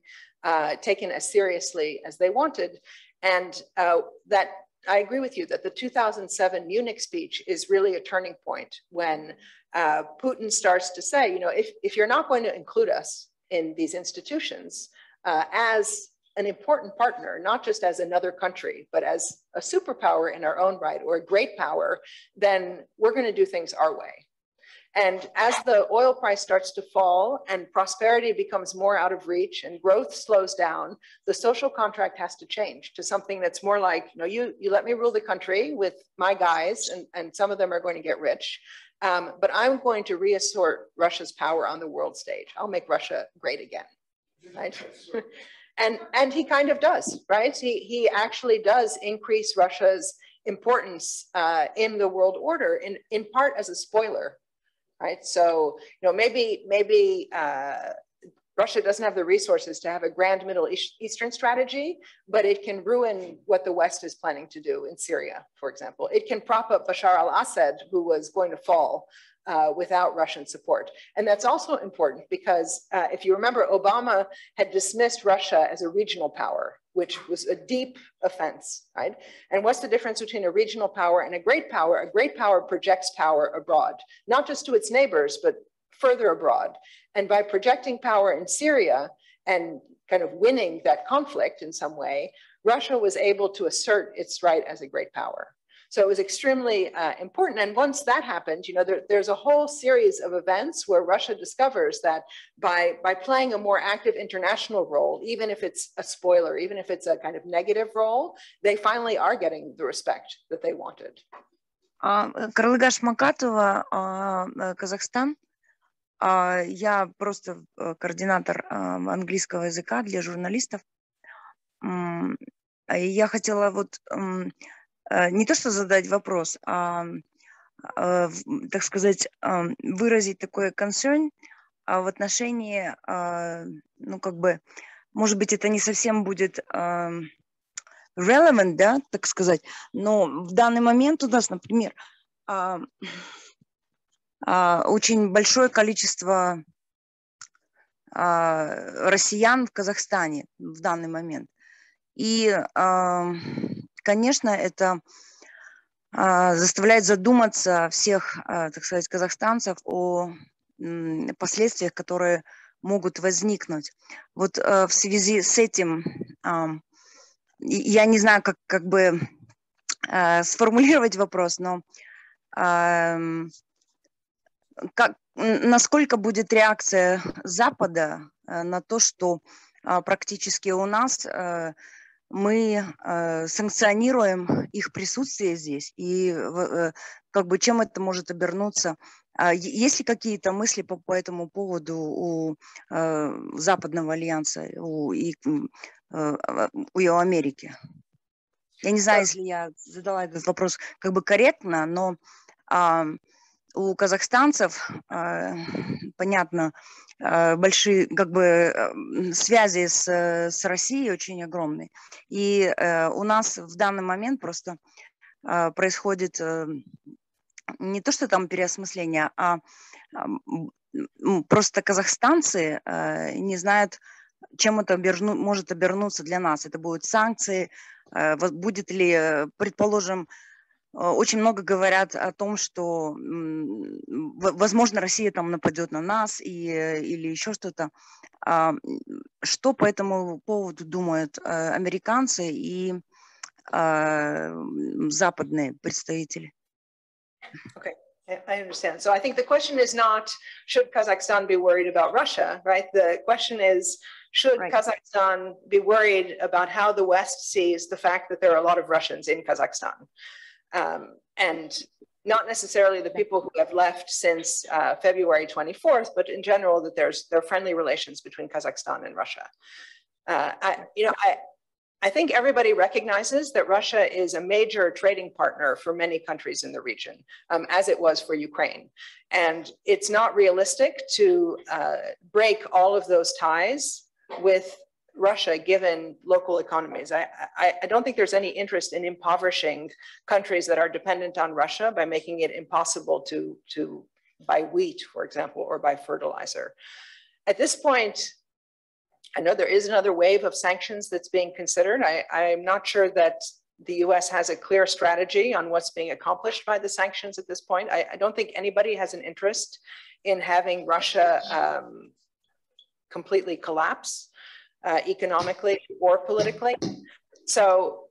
taken as seriously as they wanted. And that I agree with you that the 2007 Munich speech is really a turning point when Putin starts to say, if you're not going to include us in these institutions as an important partner, not just as another country, but as a superpower in our own right or a great power, then we're going to do things our way. And as the oil price starts to fall and prosperity becomes more out of reach and growth slows down, the social contract has to change to something that's more like, you let me rule the country with my guys, and some of them are going to get rich, but I'm going to reassert Russia's power on the world stage. I'll make Russia great again, right? And he kind of does, right? He actually does increase Russia's importance in the world order, in part as a spoiler. Right, so maybe Russia doesn't have the resources to have a grand Middle Eastern strategy, but it can ruin what the West is planning to do in Syria, for example. It can prop up Bashar al-Assad, who was going to fall without Russian support. And that's also important because if you remember, Obama had dismissed Russia as a regional power, which was a deep offense, right? And what's the difference between a regional power and a great power? A great power projects power abroad, not just to its neighbors, but further abroad. And by projecting power in Syria and kind of winning that conflict in some way, Russia was able to assert its right as a great power. So it was extremely important. And once that happened, there's a whole series of events where Russia discovers that by playing a more active international role, even if it's a spoiler, even if it's a kind of negative role, they finally are getting the respect that they wanted. Карлыгаш Макатова, Казахстан. Я просто координатор английского языка для журналистов. Я хотела не то что задать вопрос, а, так сказать, выразить такой concern в отношении, может быть, это не совсем будет relevant, да, так сказать, но в данный момент у нас, например, очень большое количество россиян в Казахстане в данный момент. И, конечно, это заставляет задуматься всех, так сказать, казахстанцев о последствиях, которые могут возникнуть. Вот в связи с этим, я не знаю, как бы сформулировать вопрос, но насколько будет реакция Запада на то, что практически у нас мы санкционируем их присутствие здесь, и как бы чем это может обернуться? Есть ли какие-то мысли по этому поводу у Западного альянса, у Америки? Я не знаю, если я задала этот вопрос как бы корректно, но у казахстанцев, понятно, большие как бы связи с Россией очень огромные. И у нас в данный момент просто происходит не то, что там переосмысление, а просто казахстанцы не знают, чем это может обернуться для нас. Это будут санкции, будет ли, предположим, очень много говорят о том, что, возможно, Россия там нападет на нас или еще что-то. Что по этому поводу думают американцы и западные представители? Okay, I understand. So I think the question is not, should Kazakhstan be worried about Russia, right? The question is, should Kazakhstan be worried about how the West sees the fact that there are a lot of Russians in Kazakhstan? And not necessarily the people who have left since February 24th, but in general that there are friendly relations between Kazakhstan and Russia. I think everybody recognizes that Russia is a major trading partner for many countries in the region, as it was for Ukraine. And it's not realistic to break all of those ties with Russia, given local economies. I don't think there's any interest in impoverishing countries that are dependent on Russia by making it impossible to buy wheat, for example, or buy fertilizer. At this point, I know there is another wave of sanctions that's being considered. I'm not sure that the US has a clear strategy on what's being accomplished by the sanctions at this point. I don't think anybody has an interest in having Russia completely collapse economically or politically. So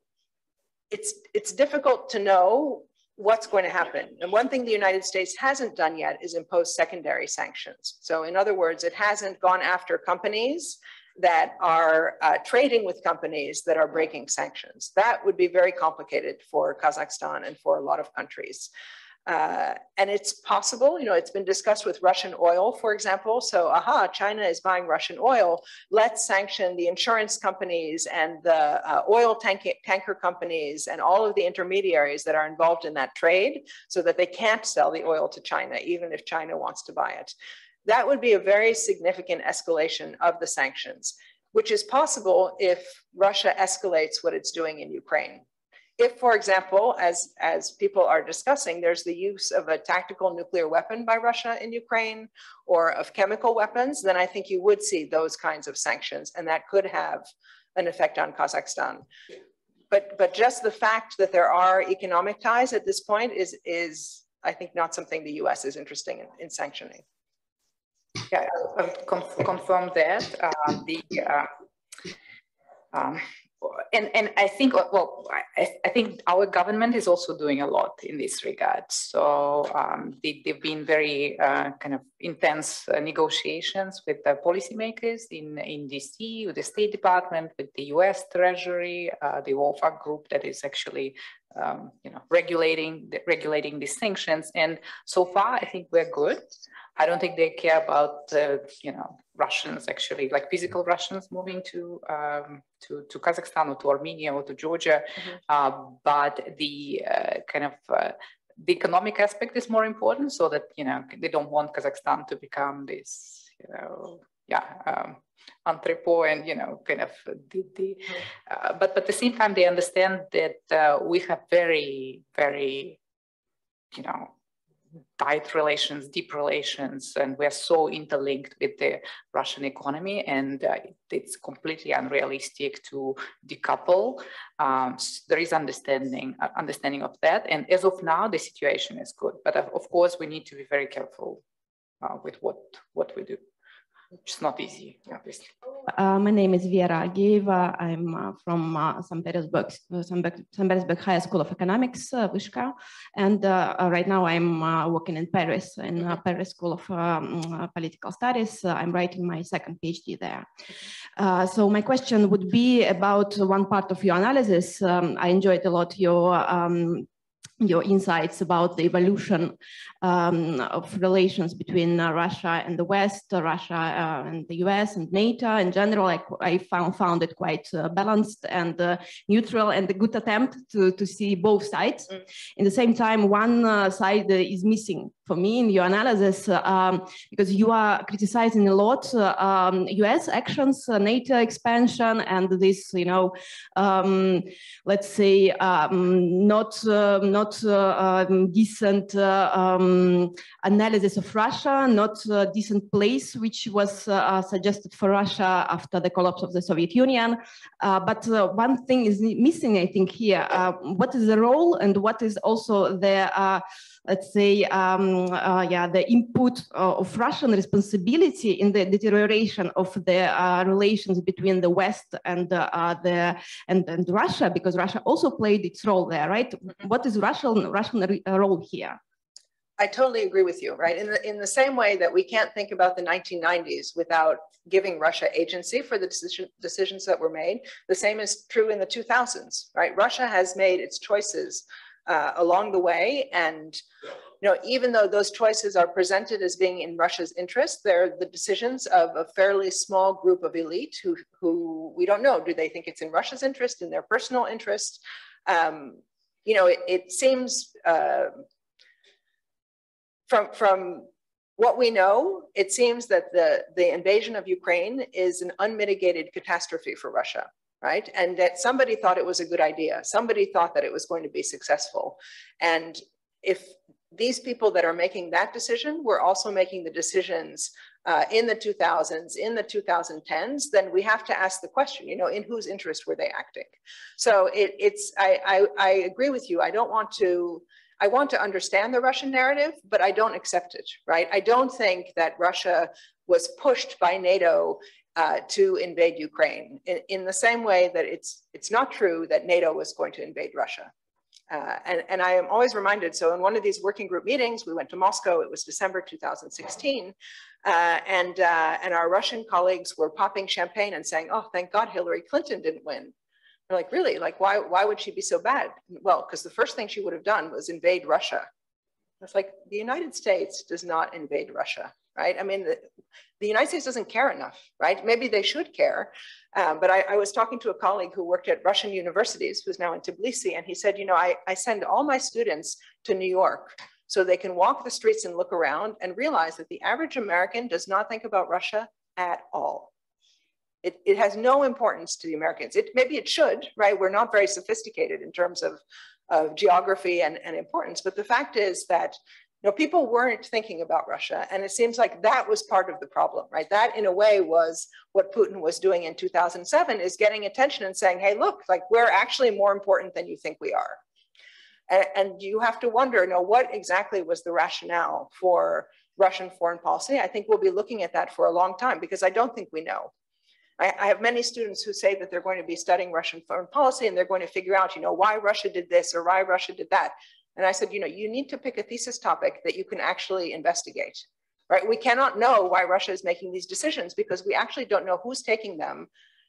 it's difficult to know what's going to happen. And one thing the United States hasn't done yet is impose secondary sanctions. So in other words, it hasn't gone after companies that are trading with companies that are breaking sanctions. That would be very complicated for Kazakhstan and for a lot of countries. And it's possible, you know, it's been discussed with Russian oil, for example. So, China is buying Russian oil. Let's sanction the insurance companies and the oil tanker companies and all of the intermediaries that are involved in that trade so that they can't sell the oil to China, even if China wants to buy it. That would be a very significant escalation of the sanctions, which is possible if Russia escalates what it's doing in Ukraine. If, for example, as people are discussing, there's the use of a tactical nuclear weapon by Russia in Ukraine or of chemical weapons, then I think you would see those kinds of sanctions, and that could have an effect on Kazakhstan. But just the fact that there are economic ties at this point is I think, not something the US is interested in sanctioning. Yeah, confirm that. And I think, well, I think our government is also doing a lot in this regard. So they've been very kind of intense negotiations with the policymakers in DC, with the State Department, with the US Treasury, the WOFAC group that is actually regulating these sanctions. And so far, I think we're good. I don't think they care about Russians actually, like physical Russians moving to Kazakhstan or to Armenia or to Georgia, but the the economic aspect is more important, so that they don't want Kazakhstan to become this entrepot and but at the same time they understand that we have very, very tight relations, deep relations, and we're so interlinked with the Russian economy, and it's completely unrealistic to decouple. There is understanding of that, and as of now, the situation is good. But of course, we need to be very careful with what we do. It's not easy, obviously. My name is Vera Agiyeva. I'm from St. Petersburg High School of Economics, Vyshka. And right now I'm working in Paris, in Paris School of Political Studies. I'm writing my second PhD there. So my question would be about one part of your analysis. I enjoyed a lot your insights about the evolution of relations between Russia and the West, Russia and the US and NATO in general. I found it quite balanced and neutral, and a good attempt to see both sides. In the same time, one side is missing for me in your analysis, because you are criticizing a lot US actions, NATO expansion, and this, let's say, not decent analysis of Russia, not a decent place which was suggested for Russia after the collapse of the Soviet Union. But one thing is missing, I think, here. What is the role and what is also the let's say, the input of Russian responsibility in the deterioration of the relations between the West and Russia, because Russia also played its role there, right? What is Russian role here? I totally agree with you, right? In the same way that we can't think about the 1990s without giving Russia agency for the decisions that were made, the same is true in the 2000s, right? Russia has made its choices along the way, and even though those choices are presented as being in Russia's interest, they're the decisions of a fairly small group of elite who we don't know. Do they think it's in Russia's interest, in their personal interest? It seems from what we know, it seems that the invasion of Ukraine is an unmitigated catastrophe for Russia. Right? And that somebody thought it was a good idea. Somebody thought that it was going to be successful. And if these people that are making that decision were also making the decisions in the 2000s, in the 2010s, then we have to ask the question, you know, in whose interest were they acting? So I agree with you. I want to understand the Russian narrative, but I don't accept it, right? I don't think that Russia was pushed by NATO to invade Ukraine in the same way that it's not true that NATO was going to invade Russia. And I am always reminded, so in one of these working group meetings, we went to Moscow, it was December 2016, and our Russian colleagues were popping champagne and saying, oh, thank God Hillary Clinton didn't win. They're like, really? Like, why would she be so bad? Well, because the first thing she would have done was invade Russia. It's like, the United States does not invade Russia, right? I mean, the United States doesn't care enough, right? Maybe they should care. But I was talking to a colleague who worked at Russian universities, who's now in Tbilisi, and he said, you know, I send all my students to New York so they can walk the streets and look around and realize that the average American does not think about Russia at all. It has no importance to the Americans. Maybe it should, right? We're not very sophisticated in terms of geography and importance, but the fact is that, you know, people weren't thinking about Russia, and it seems like that was part of the problem, right? That, in a way, was what Putin was doing in 2007, is getting attention and saying, hey, look, like, we're actually more important than you think we are. And you have to wonder, you know, what exactly was the rationale for Russian foreign policy? I think we'll be looking at that for a long time, because I don't think we know. I have many students who say that they're going to be studying Russian foreign policy, and they're going to figure out, you know, why Russia did this or why Russia did that. And I said, you know, you need to pick a thesis topic that you can actually investigate, right? We cannot know why Russia is making these decisions because we actually don't know who's taking them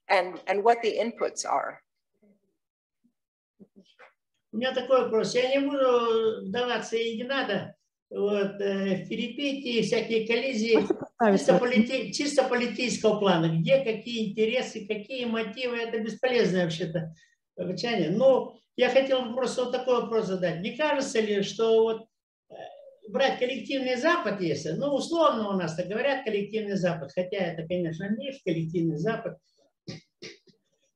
and what the inputs are. У меня такой вопрос. Я не буду вдаваться и не надо вот, в перипетии, всякие коллизии чисто политического плана. Где какие интересы, какие мотивы. Это бесполезное вообще-то обучение. Но я хотел просто вот такой вопрос задать. Не кажется ли, что вот брать коллективный Запад, если, ну, условно у нас так говорят, коллективный Запад, хотя это, конечно, не коллективный Запад,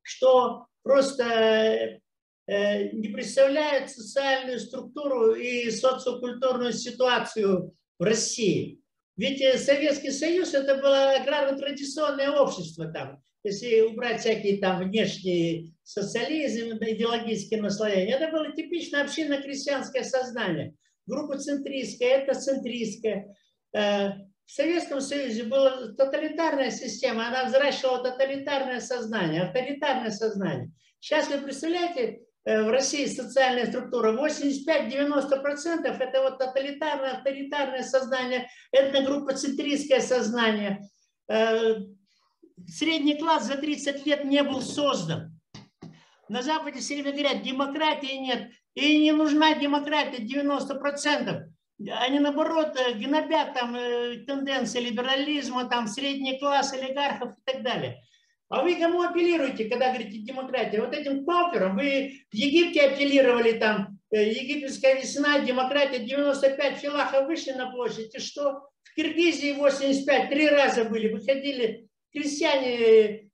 что просто не представляет социальную структуру и социокультурную ситуацию в России. Ведь Советский Союз это было аграрно-традиционное общество там. Если убрать всякие там внешние социализм, идеологические наслоения, это было типичное общинно-крестьянское сознание. Группоцентристское, этноцентристское. В Советском Союзе была тоталитарная система, она взращивала тоталитарное сознание, авторитарное сознание. Сейчас вы представляете, в России социальная структура 85-90% это вот тоталитарное, авторитарное сознание, этногруппоцентристское сознание. Средний класс за 30 лет не был создан. На Западе все время говорят, демократии нет. И не нужна демократия 90%. Они, наоборот, гнобят там тенденции либерализма, там средний класс, олигархов и так далее. А вы кому апеллируете, когда говорите демократия? Вот этим пауперам вы в Египте апеллировали, там, египетская весна, демократия, 95 филахов вышли на площадь. И что? В Киргизии 85, 3 раза были. Выходили крестьяне,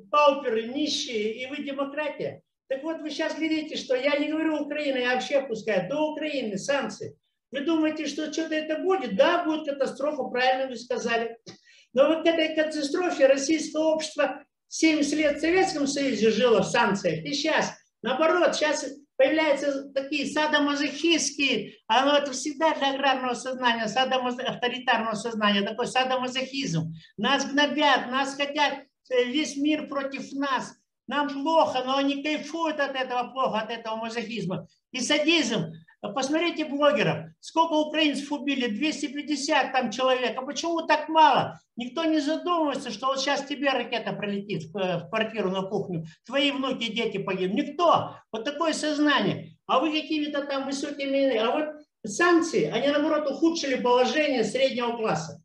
пауперы, нищие, и вы демократия. Так вот, вы сейчас видите, что я не говорю Украина, я вообще пускаю до Украины санкции. Вы думаете, что что-то это будет? Да, будет катастрофа, правильно вы сказали. Но вот к этой катастрофе российское общество 70 лет в Советском Союзе жило в санкциях. И сейчас, наоборот, сейчас появляются такие садомазохистские, оно это всегда для аграрного сознания, авторитарного сознания, такой садомазохизм. Нас гнобят, нас хотят, весь мир против нас. Нам плохо, но они кайфуют от этого плохо, от этого мазохизма. И садизм. Посмотрите блогеров, сколько украинцев убили, 250 там человек, а почему так мало? Никто не задумывается, что вот сейчас тебе ракета пролетит в квартиру на кухню, твои внуки и дети погибнут. Никто. Вот такое сознание. А вы какими-то там высокими... А вот санкции, они наоборот ухудшили положение среднего класса.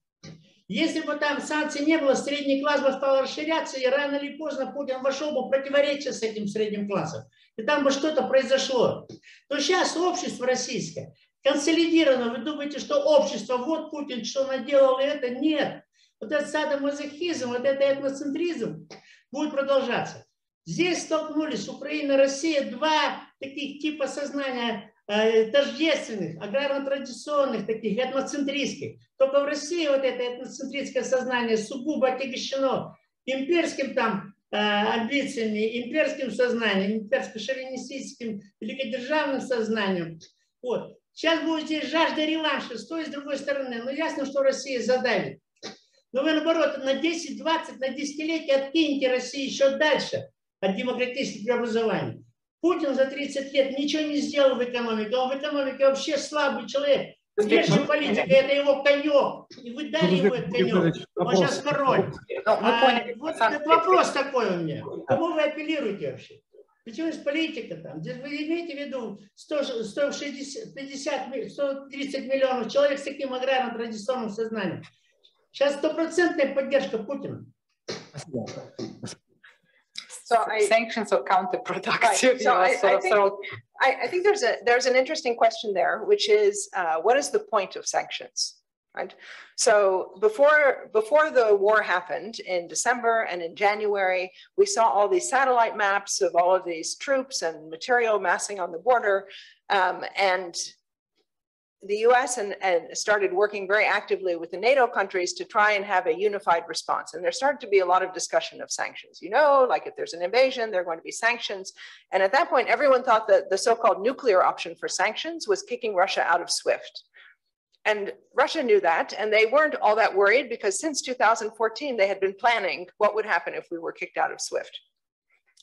Если бы там санкций не было, средний класс бы стал расширяться, и рано или поздно Путин вошел бы в противоречие с этим средним классом. И там бы что-то произошло. То сейчас общество российское консолидировано. Вы думаете, что общество, вот Путин, что наделал, и это? Нет. Вот этот садомазохизм, вот этот этноцентризм будет продолжаться. Здесь столкнулись Украина и Россия, два таких типа сознания. тождественных, аграрно-традиционных, таких этноцентристских. Только в России вот это этноцентристское сознание сугубо отягощено имперским там амбициями, имперским сознанием, имперско-шовинистическим, великодержавным сознанием. Вот. Сейчас будете жажда реванша с той и с другой стороны. Но ясно, что Россия задавит. Но вы, наоборот, на 10, 20, на десятилетия откинете Россию еще дальше от демократических преобразований. Путин за 30 лет ничего не сделал в экономике. Он в экономике вообще слабый человек. Внешняя политика – это его конек. И вы дали ему этот конек. Он сейчас король. Вот этот вопрос такой у меня. Кому вы апеллируете вообще? Почему есть политика там? Вы имеете в виду 130 миллионов человек с таким аграрно-традиционным сознанием? Сейчас стопроцентная поддержка Путина. So sanctions are counterproductive. Right. So I think there's an interesting question there, which is what is the point of sanctions, right? So before the war happened in December and in January, we saw all these satellite maps of all of these troops and material massing on the border, and the US and started working very actively with the NATO countries to try and have a unified response. And there started to be a lot of discussion of sanctions. You know, like if there's an invasion, there are going to be sanctions. And at that point, everyone thought that the so-called nuclear option for sanctions was kicking Russia out of SWIFT. And Russia knew that, and they weren't all that worried because since 2014, they had been planning what would happen if we were kicked out of SWIFT.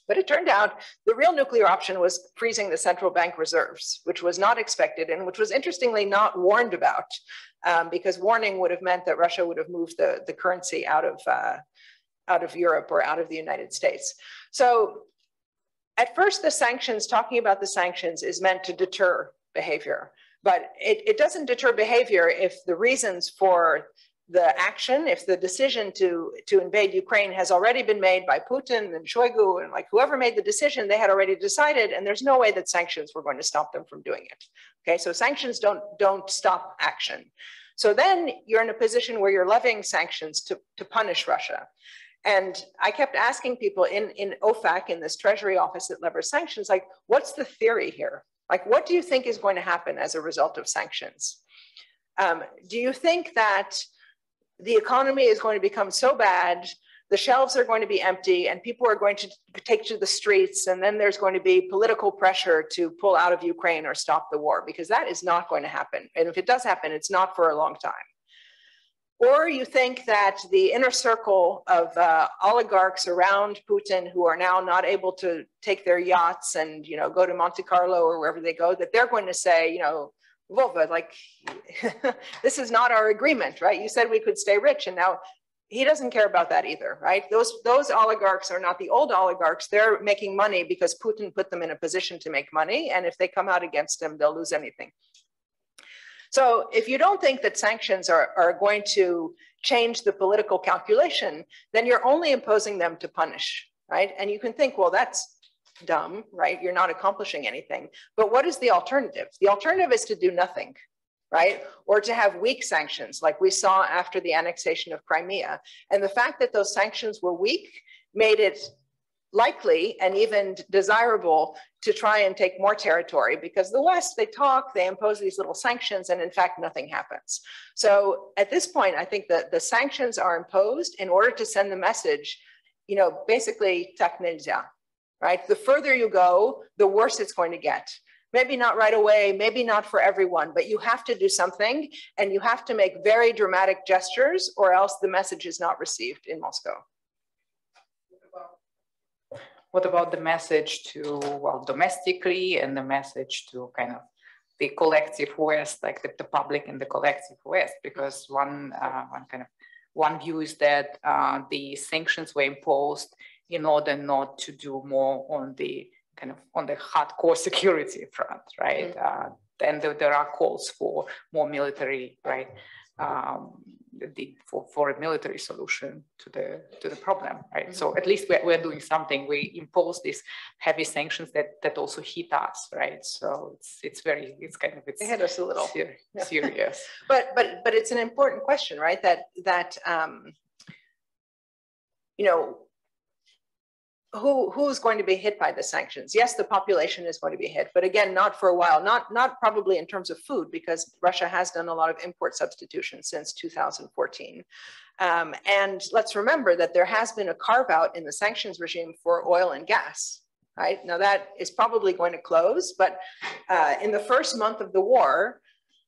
But it turned out the real nuclear option was freezing the central bank reserves, which was not expected and which was interestingly not warned about, because warning would have meant that Russia would have moved the currency out of Europe or out of the United States. So at first, the sanctions, talking about the sanctions is meant to deter behavior, but it doesn't deter behavior if the reasons for the action, if the decision to invade Ukraine has already been made by Putin and Shoigu and like whoever made the decision, they had already decided, and there's no way that sanctions were going to stop them from doing it. Okay, so sanctions don't stop action. So then you're in a position where you're levying sanctions to punish Russia. And I kept asking people in OFAC, in this Treasury office that levers sanctions, like, what's the theory here? Like, what do you think is going to happen as a result of sanctions? Do you think that the economy is going to become so bad, the shelves are going to be empty, and people are going to take to the streets, and then there's going to be political pressure to pull out of Ukraine or stop the war? Because that is not going to happen. And if it does happen, it's not for a long time. Or you think that the inner circle of oligarchs around Putin who are now not able to take their yachts and go to Monte Carlo or wherever they go, that they're going to say, Vova, like, this is not our agreement, right? You said we could stay rich, and now he doesn't care about that either, right? Those oligarchs are not the old oligarchs. They're making money because Putin put them in a position to make money, and if they come out against him, they'll lose anything. So if you don't think that sanctions are going to change the political calculation, then you're only imposing them to punish, right? And you can think, well, that's dumb, right? You're not accomplishing anything. But what is the alternative? The alternative is to do nothing, right? Or to have weak sanctions like we saw after the annexation of Crimea. And the fact that those sanctions were weak made it likely and even desirable to try and take more territory, because the West, they talk, they impose these little sanctions, and in fact, nothing happens. So at this point, I think that the sanctions are imposed in order to send the message, basically, tak nельзя. Right? The further you go, the worse it's going to get. Maybe not right away, maybe not for everyone, but you have to do something, and you have to make very dramatic gestures, or else the message is not received in Moscow. What about the message to, domestically, and the message to kind of the collective West, like the public and the collective West? Because one view is that the sanctions were imposed in order not to do more on the hardcore security front, right? And there are calls for more military, right? For a military solution to the problem, right? So at least we're doing something. We impose these heavy sanctions that also hit us, right? So it's they hit us a little serious. But it's an important question, right? That who's going to be hit by the sanctions? Yes, the population is going to be hit, but again, not for a while, not probably in terms of food, because Russia has done a lot of import substitution since 2014. And let's remember that there has been a carve out in the sanctions regime for oil and gas, right? Now that is probably going to close, but in the first month of the war,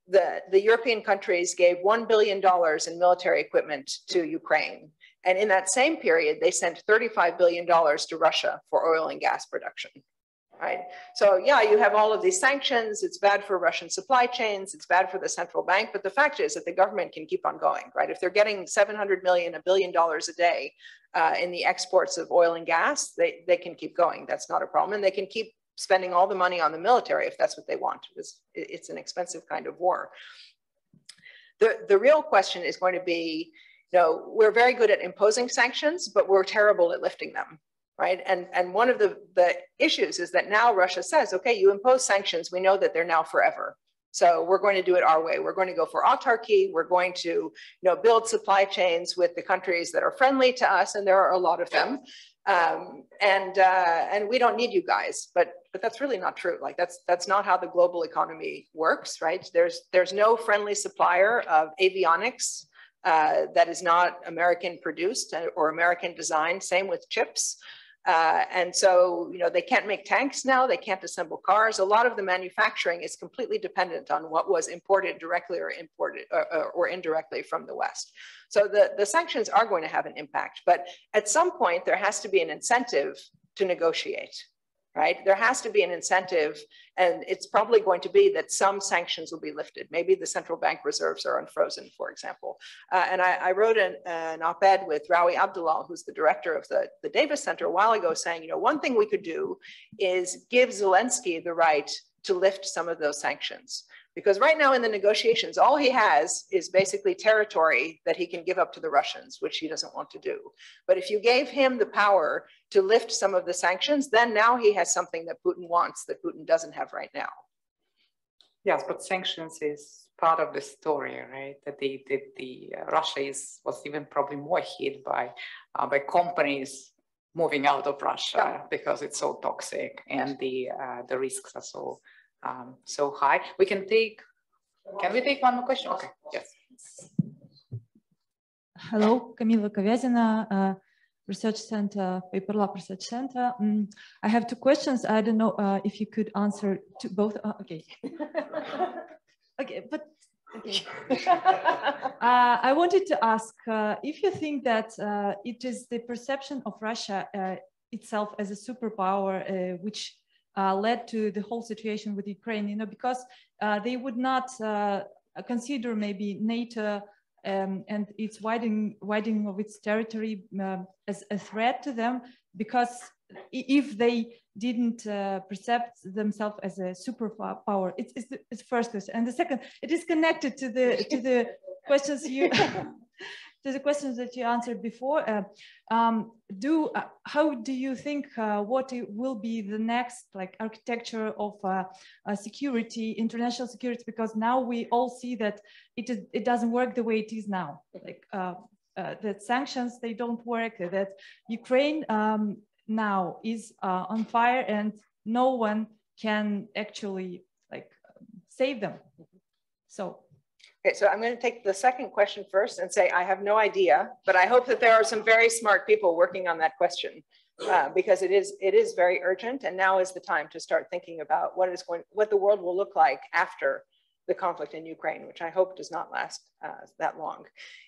the European countries gave $1 billion in military equipment to Ukraine. And in that same period, they sent $35 billion to Russia for oil and gas production, right? So yeah, you have all of these sanctions. It's bad for Russian supply chains. It's bad for the central bank. But the fact is that the government can keep on going, right? If they're getting 700 million, $1 billion a day in the exports of oil and gas, they can keep going. That's not a problem. And they can keep spending all the money on the military if that's what they want. It's an expensive kind of war. The real question is going to be, we're very good at imposing sanctions, but we're terrible at lifting them, right? And one of the issues is that now Russia says, okay, you impose sanctions, we know that they're now forever. So we're going to do it our way. We're going to go for autarky. We're going to build supply chains with the countries that are friendly to us, and there are a lot of them. And we don't need you guys, but that's really not true. Like that's not how the global economy works, right? There's no friendly supplier of avionics that is not American produced or American designed, same with chips. And so, they can't make tanks now, they can't assemble cars. A lot of the manufacturing is completely dependent on what was imported directly or imported or indirectly from the West. So the sanctions are going to have an impact, but at some point there has to be an incentive to negotiate. Right? There has to be an incentive, and it's probably going to be that some sanctions will be lifted. Maybe the central bank reserves are unfrozen, for example. And I wrote an op-ed with Rawi Abdullah, who's the director of the Davis Center, a while ago, saying, one thing we could do is give Zelensky the right to lift some of those sanctions. Because right now in the negotiations, all he has is basically territory that he can give up to the Russians, which he doesn't want to do. But if you gave him the power to lift some of the sanctions, then now he has something that Putin wants that Putin doesn't have right now. Yes, but sanctions is part of the story, right? That Russia was even probably more hit by companies moving out of Russia because it's so toxic and the risks are so high. Can we take one more question? Okay, yes. Hello, Camila Kovязина, Research Center, Paper Lab Research Center. I have two questions. I don't know if you could answer to both. Okay. Okay, but okay. I wanted to ask if you think that it is the perception of Russia itself as a superpower which led to the whole situation with Ukraine, because they would not consider maybe NATO and its widening of its territory as a threat to them, because if they didn't perceive themselves as a superpower. It's the first question, and the second, it is connected to the questions you. To the questions that you answered before, how do you think what will be the next architecture of security, international security? Because now we all see that it doesn't work the way it is now. That sanctions, they don't work. That Ukraine now is on fire, and no one can actually save them. So. Okay, so I'm going to take the second question first and say I have no idea, but I hope that there are some very smart people working on that question because it is very urgent, and now is the time to start thinking about what the world will look like after the conflict in Ukraine, which I hope does not last that long.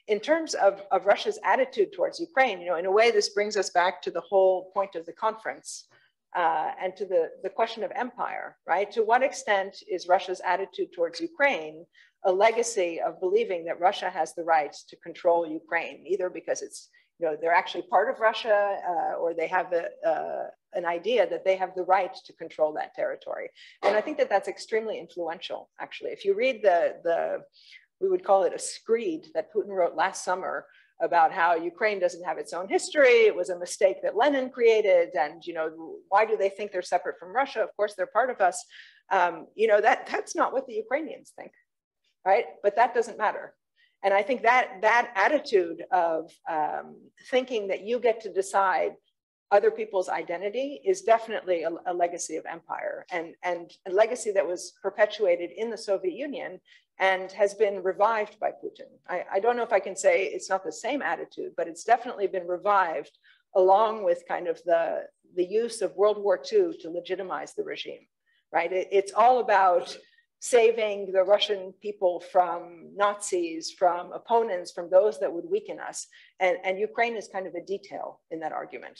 In terms of Russia's attitude towards Ukraine, in a way, this brings us back to the whole point of the conference and to the question of empire, right? To what extent is Russia's attitude towards Ukraine a legacy of believing that Russia has the right to control Ukraine, either because it's, they're actually part of Russia or they have an idea that they have the right to control that territory. And I think that that's extremely influential, actually. If you read we would call it a screed that Putin wrote last summer about how Ukraine doesn't have its own history. It was a mistake that Lenin created. And, why do they think they're separate from Russia? Of course, they're part of us. That's not what the Ukrainians think. Right? But that doesn't matter. And I think that attitude of thinking that you get to decide other people's identity is definitely a legacy of empire, and a legacy that was perpetuated in the Soviet Union and has been revived by Putin. I don't know if I can say it's not the same attitude, but it's definitely been revived along with kind of the use of World War II to legitimize the regime, right? It's all about saving the Russian people from Nazis, from opponents, from those that would weaken us. And Ukraine is kind of a detail in that argument.